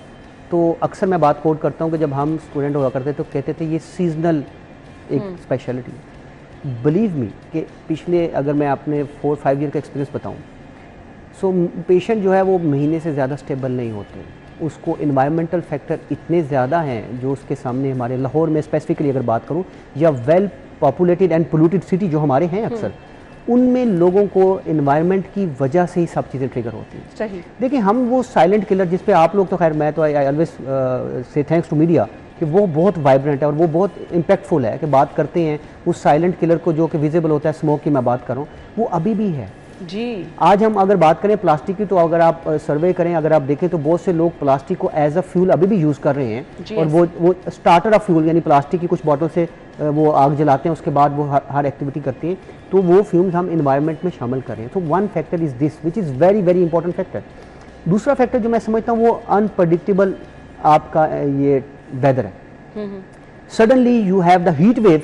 तो अक्सर मैं बात कोट करता हूँ कि जब हम स्टूडेंट हुआ करते तो कहते थे ये सीजनल एक स्पेशलिटी। बिलीव मी कि पिछले अगर मैं अपने 4-5 ईयर का एक्सपीरियंस बताऊँ, सो पेशेंट जो है वो महीने से ज़्यादा स्टेबल नहीं होते, उसको इन्वायरमेंटल फैक्टर इतने ज़्यादा हैं जो उसके सामने, हमारे लाहौर में स्पेसिफिकली अगर बात करूँ, या well populated and polluted city जो हमारे हैं अक्सर, उनमें लोगों को इन्वायरमेंट की वजह से ही सब चीज़ें ट्रिगर होती हैं। सही। देखिए हम वो साइलेंट किलर जिस पे आप लोग तो खैर, मैं तो I always say thanks to media कि वो बहुत वाइब्रेंट है और वो बहुत इम्पैक्टफुल है कि बात करते हैं उस साइलेंट किलर को जो कि विजिबल होता है, स्मोक की मैं बात कर रहा हूँ, वो अभी भी है जी। आज हम अगर बात करें प्लास्टिक की, तो अगर आप सर्वे करें, अगर आप देखें तो बहुत से लोग प्लास्टिक को एज अ फ्यूल अभी भी यूज़ कर रहे हैं, और वो स्टार्टर ऑफ फ्यूल यानी प्लास्टिक की कुछ बॉटल से वो आग जलाते हैं, उसके बाद वो हर एक्टिविटी करती हैं, तो वो फ्यूम्स हम इन्वायरमेंट में शामिल कर रहे हैं। तो one factor is this which is very very important factor. दूसरा फैक्टर जो मैं समझता हूँ वो अनप्रडिक्टेबल आपका ये वेदर है। Suddenly you have the heat wave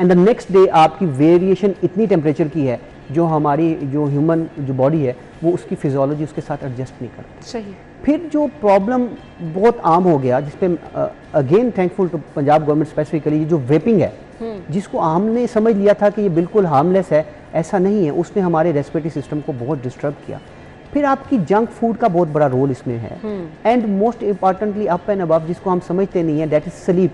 and the next day आपकी वेरिएशन इतनी टेम्परेचर की है जो हमारी जो ह्यूमन जो बॉडी है वो उसकी फिजियोलॉजी उसके साथ एडजस्ट नहीं करती। सही। फिर जो प्रॉब्लम बहुत आम हो गया जिसपे again thankful to Punjab government specifically, जो वेपिंग है जिसको हमने समझ लिया था कि ये बिल्कुल हार्मलेस है, ऐसा नहीं है, उसने हमारे रेस्पिरेटरी सिस्टम को बहुत डिस्टर्ब किया। फिर आपकी जंक फूड का बहुत बड़ा रोल इसमें है, and most importantly up and above जिसको हम समझते नहीं है, that is sleep.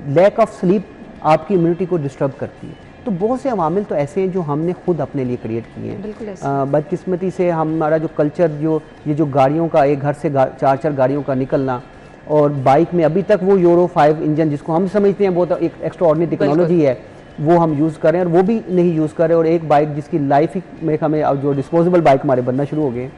Lack of sleep आपकी इम्यूनिटी को डिस्टर्ब करती है। तो बहुत से अवामिल तो ऐसे हैं जो हमने खुद अपने लिए क्रिएट किए हैं। बदकिस्मती से हमारा जो कल्चर, जो ये जो गाड़ियों का एक घर से 4-4 गाड़ियों का निकलना, और बाइक में अभी तक वो यूरो 5 इंजन जिसको हम समझते हैं बहुत एक एक्स्ट्राऑर्डिनरी टेक्नोलॉजी है, वो हम यूज़ करें और वो भी नहीं यूज़ करें। और एक बाइक जिसकी लाइफ ही मेरे ख्याल में अब जो डिस्पोजेबल बाइक हमारे बनना शुरू हो गए,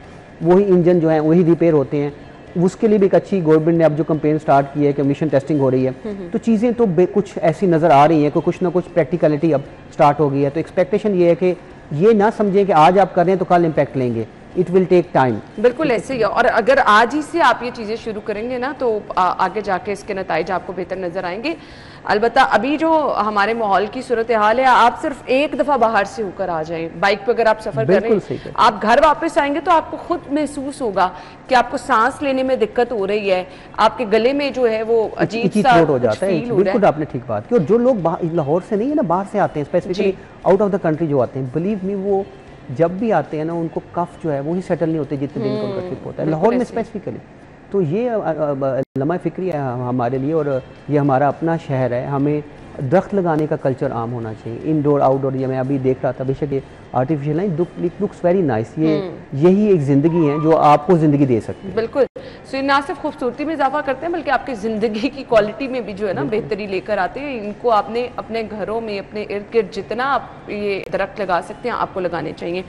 वही इंजन जो है वही रिपेयर होते हैं। उसके लिए भी एक अच्छी गवर्नमेंट ने अब जो कैंपेन स्टार्ट की है कि मिशन टेस्टिंग हो रही है, तो चीज़ें तो कुछ ऐसी नज़र आ रही हैं कि कुछ ना कुछ प्रैक्टिकलिटी अब स्टार्ट हो गई है। तो एक्सपेक्टेशन ये है कि ये ना समझें कि आज आप कर रहे हैं तो कल इम्पैक्ट लेंगे, इट विल टेक टाइम। बिल्कुल ऐसे ही है, और अगर आज ही से आप ये चीज़ें शुरू करेंगे ना तो आगे जाके इसके नतीजे आपको बेहतर नज़र आएंगे। अलबत्ता अभी जो हमारे माहौल की सूरत हाल है, आप सिर्फ एक दफ़ा बाहर से होकर आ जाएं, बाइक पे अगर आप सफ़र कर रहे हैं, आप घर वापस आएंगे तो आपको खुद महसूस होगा कि आपको सांस लेने में दिक्कत हो रही है, आपके गले में जो है वो अजीब सा हो जाता है। बिल्कुल आपने ठीक बात की। और जो लोग लाहौर से नहीं है ना, बाहर से आते हैं, specifically out of the country जो आते हैं, बिलीव मी वो जब भी आते हैं ना उनको कफ जो है वही सेटल नहीं होते जितने दिन का उनका ट्रिप होता है लाहौर में स्पेसिफिकली। तो ये लम्हा फिक्री है हमारे लिए, और ये हमारा अपना शहर है। हमें दरख्त लगाने का कल्चर आम होना चाहिए, इंडोर आउटडोर। ये मैं अभी देख रहा था, बेशक ये आर्टिफिशियल है, लुक्स वेरी नाइस। ये यही एक ज़िंदगी है जो आपको ज़िंदगी दे सकती है। बिल्कुल। सो ना सिर्फ खूबसूरती में इजाफा करते हैं बल्कि आपकी ज़िंदगी की क्वालिटी में भी जो है ना बेहतरी लेकर आते हैं। इनको आपने अपने घरों में, अपने इर्द गिर्द जितना आप ये दरख्त लगा सकते हैं आपको लगाने चाहिए।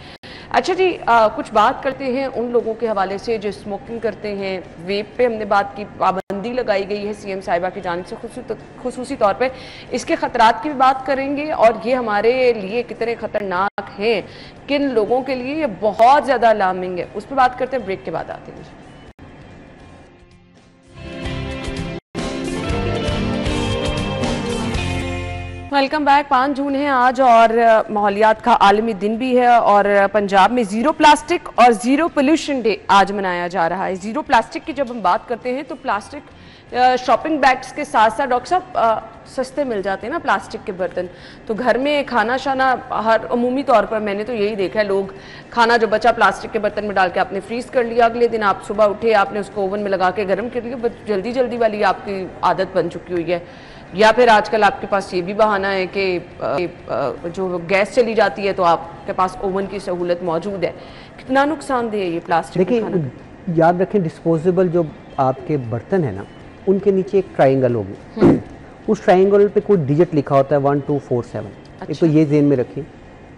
अच्छा जी, कुछ बात करते हैं उन लोगों के हवाले से जो स्मोकिंग करते हैं। वेप पे हमने बात की, पाबंदी लगाई गई है सीएम साहिबा की जानिब से खुसूसी तौर पे। इसके खतरात की भी बात करेंगे और ये हमारे लिए कितने खतरनाक हैं, किन लोगों के लिए ये बहुत ज़्यादा अलार्मिंग है, उस पर बात करते हैं। ब्रेक के बाद आते हैं। Welcome back. 5 जून है आज और माहौलियात का आलमी दिन भी है, और पंजाब में ज़ीरो प्लास्टिक और ज़ीरो पोल्यूशन डे आज मनाया जा रहा है। ज़ीरो प्लास्टिक की जब हम बात करते हैं तो प्लास्टिक शॉपिंग बैग्स के साथ साथ डॉक्टर साहब सस्ते मिल जाते हैं ना प्लास्टिक के बर्तन। तो घर में खाना शाना हर अमूमी तौर पर मैंने तो यही देखा है, लोग खाना जो बचा प्लास्टिक के बर्तन में डाल के आपने फ्रीज़ कर लिया, अगले दिन आप सुबह उठे आपने उसको ओवन में लगा के गर्म कर लिया। जल्दी जल्दी वाली आपकी आदत बन चुकी हुई है। या फिर आजकल आपके पास ये भी बहाना है कि जो गैस चली जाती है तो आपके पास ओवन की सहूलत मौजूद है। कितना नुकसानदेह है ये प्लास्टिक? देखिए याद रखें, डिस्पोजेबल जो आपके बर्तन है ना, उनके नीचे एक ट्रायंगल होगी, उस ट्रायंगल पे कोई डिजिट लिखा होता है 1 2 4 7। एक तो ये जेन में रखें,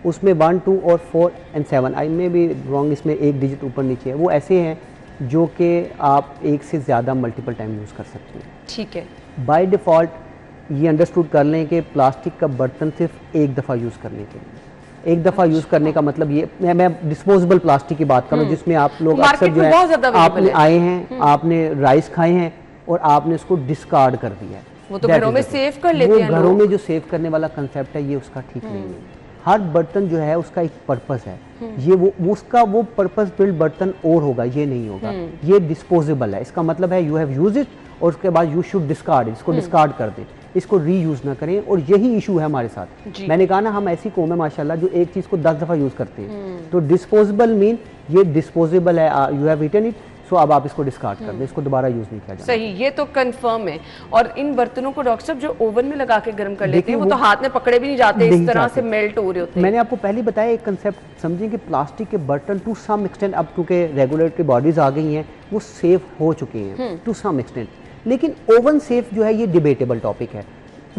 उसमें 1 2 और 4 और 7, आई में भी रॉन्ग, इसमें एक डिजिट ऊपर नीचे है, वो ऐसे हैं जो कि आप एक से ज़्यादा मल्टीपल टाइम यूज़ कर सकते हैं। ठीक है। बाय डिफ़ॉल्ट ये अंडरस्टूड कर लें कि प्लास्टिक का बर्तन सिर्फ एक दफ़ा यूज़ करने के लिए, एक दफ़ा यूज़ करने का मतलब ये, मैं डिस्पोजेबल प्लास्टिक की बात कर रहा हूँ जिसमें आप लोग अक्सर जो है आपने आए हैं, आपने राइस खाए हैं और आपने उसको डिस्कार्ड कर दिया है, वो तो घरों में सेव कर लेते हैं। घरों में जो सेव करने वाला कंसेप्ट है ये उसका ठीक नहीं है। हर बर्तन जो है उसका एक पर्पस है, ये वो उसका वो पर्पस बिल्ड बर्तन और होगा, ये नहीं होगा। ये डिस्पोजेबल है, इसका मतलब है यू हैव यूज इट और उसके बाद यू शुड डिस्कार्ड, इसको डिस्कार्ड कर दें, इसको रीयूज ना करें। और यही इशू है हमारे साथ। मैंने कहा ना, हम ऐसी कौम है माशाल्लाह जो एक चीज़ को 10 दफ़ा यूज़ करते हैं। तो डिस्पोजेबल मीन ये डिस्पोजेबल है, यू हैव ईटन इट, सो अब आप इसको डिस्कार्ड कर दें, इसको दोबारा यूज़ नहीं किया जाए। सही, ये तो कंफर्म है। और इन बर्तनों को डॉक्टर साहब जो ओवन में लगा के गर्म कर लेते हैं, वो तो हाथ में पकड़े भी नहीं जाते, इस तरह से मेल्ट हो रहे होते हैं। मैंने आपको पहले बताया एक कंसेप्ट समझें कि प्लास्टिक के बर्तन टू सम एक्सटेंट, अब चूँकि रेगुलेटरी बॉडीज़ आ गई हैं, वो सेफ हो चुके हैं टू सम एक्सटेंट। लेकिन ओवन सेफ जो है ये डिबेटेबल टॉपिक है।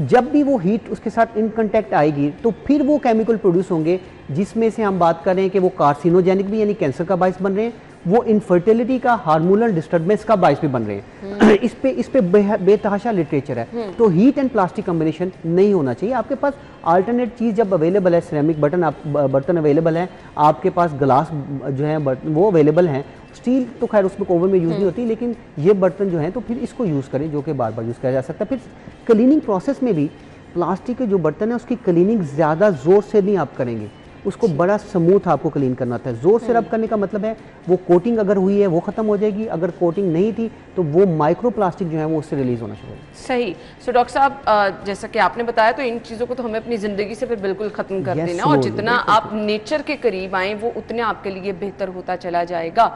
जब भी वो हीट उसके साथ इन कंटेक्ट आएगी तो फिर वो केमिकल प्रोड्यूस होंगे जिसमें से हम बात कर रहे हैं कि वो कार्सिनोजेनिक भी यानी कैंसर का बायस बन रहे हैं, वो इनफर्टिलिटी का हार्मोनल डिस्टर्बेंस का बायस भी बन रहे हैं। इस पे बेतहाशा लिटरेचर है। तो हीट एंड प्लास्टिक कॉम्बिनेशन नहीं होना चाहिए। आपके पास अल्टरनेट चीज़ जब अवेलेबल है, सिरेमिक बर्तन अवेलेबल है, आपके पास ग्लास जो है वो अवेलेबल हैं, स्टील तो खैर उसमें ओवन में यूज़ नहीं होती, लेकिन ये बर्तन जो हैं तो फिर इसको यूज़ करें, जो कि बार बार यूज़ किया जा सकता है। फिर क्लीनिंग प्रोसेस में भी प्लास्टिक के जो बर्तन है उसकी क्लीनिंग ज़्यादा ज़ोर से नहीं आप करेंगे, उसको बड़ा स्मूथ आपको क्लीन करना होता है। जोर से रब करने का मतलब है वो कोटिंग अगर हुई है वो खत्म हो जाएगी, अगर कोटिंग नहीं थी तो वो माइक्रो प्लास्टिक जो है वो उससे रिलीज होना शुरू होगा। सही। सो डॉक्टर साहब जैसा कि आपने बताया, तो इन चीज़ों को तो हमें अपनी ज़िंदगी से फिर बिल्कुल ख़त्म कर देना, और जितना आप नेचर के करीब आएँ वो उतने आपके लिए बेहतर होता चला जाएगा।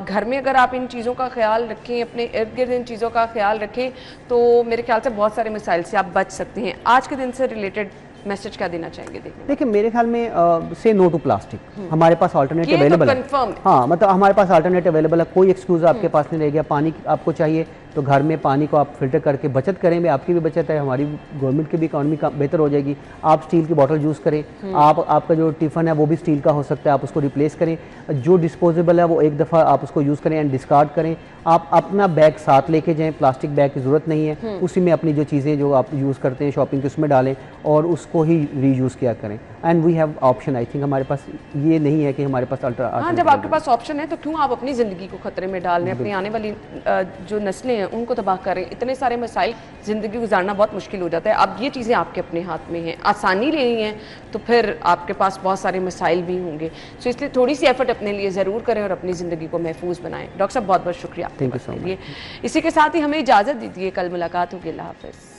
घर में अगर आप इन चीज़ों का ख्याल रखें, अपने इर्द गिर्द इन चीज़ों का ख्याल रखें, तो मेरे ख्याल से बहुत सारे मसाइल से आप बच सकते हैं। आज के दिन से रिलेटेड मैसेज क्या देना चाहेंगे? देखिए मेरे ख्याल में से नो टू प्लास्टिक, हमारे पास अल्टरनेटिव अवेलेबल है। हाँ, मतलब हमारे पास अल्टरनेटिव अवेलेबल है, कोई एक्सक्यूज आपके पास नहीं रह गया। पानी आपको चाहिए तो घर में पानी को आप फिल्टर करके बचत करें, आपकी भी बचत है, हमारी गवर्नमेंट की भी इकॉनमी का बेहतर हो जाएगी। आप स्टील की बॉटल यूज़ करें, आपका जो टिफ़न है वो भी स्टील का हो सकता है, आप उसको रिप्लेस करें। जो डिस्पोजेबल है वो एक दफ़ा आप उसको यूज़ करें एंड डिस्कार्ड करें। आप अपना बैग साथ लेके जाएं, प्लास्टिक बैग की ज़रूरत नहीं है, उसी में अपनी जो चीज़ें जो आप यूज़ करते हैं शॉपिंग के उसमें डालें और उसको ही रीयूज़ किया करें। And we have option, I think हमारे पास ये नहीं है कि हमारे पास हाँ, जब आपके पास ऑप्शन है तो क्यों आप अपनी ज़िंदगी को खतरे में डाल रहे हैं, अपनी आने वाली जो नस्लें हैं उनको तबाह कर रहे हैं। इतने सारे मसाइल, ज़िंदगी गुजारना बहुत मुश्किल हो जाता है। अब ये चीज़ें आपके अपने हाथ में हैं, आसानी लेनी है तो फिर आपके पास बहुत सारे मसाइल भी होंगे। सो इसलिए थोड़ी सी एफर्ट अपने लिए ज़रूर करें और अपनी ज़िंदगी को महफूज बनाएं। डॉक्टर साहब बहुत बहुत शुक्रिया। Thank you so much. इसी के साथ ही हमें इजाज़त दीजिए, कल मुलाकात होगी। अल्लाह हाफ़िज़।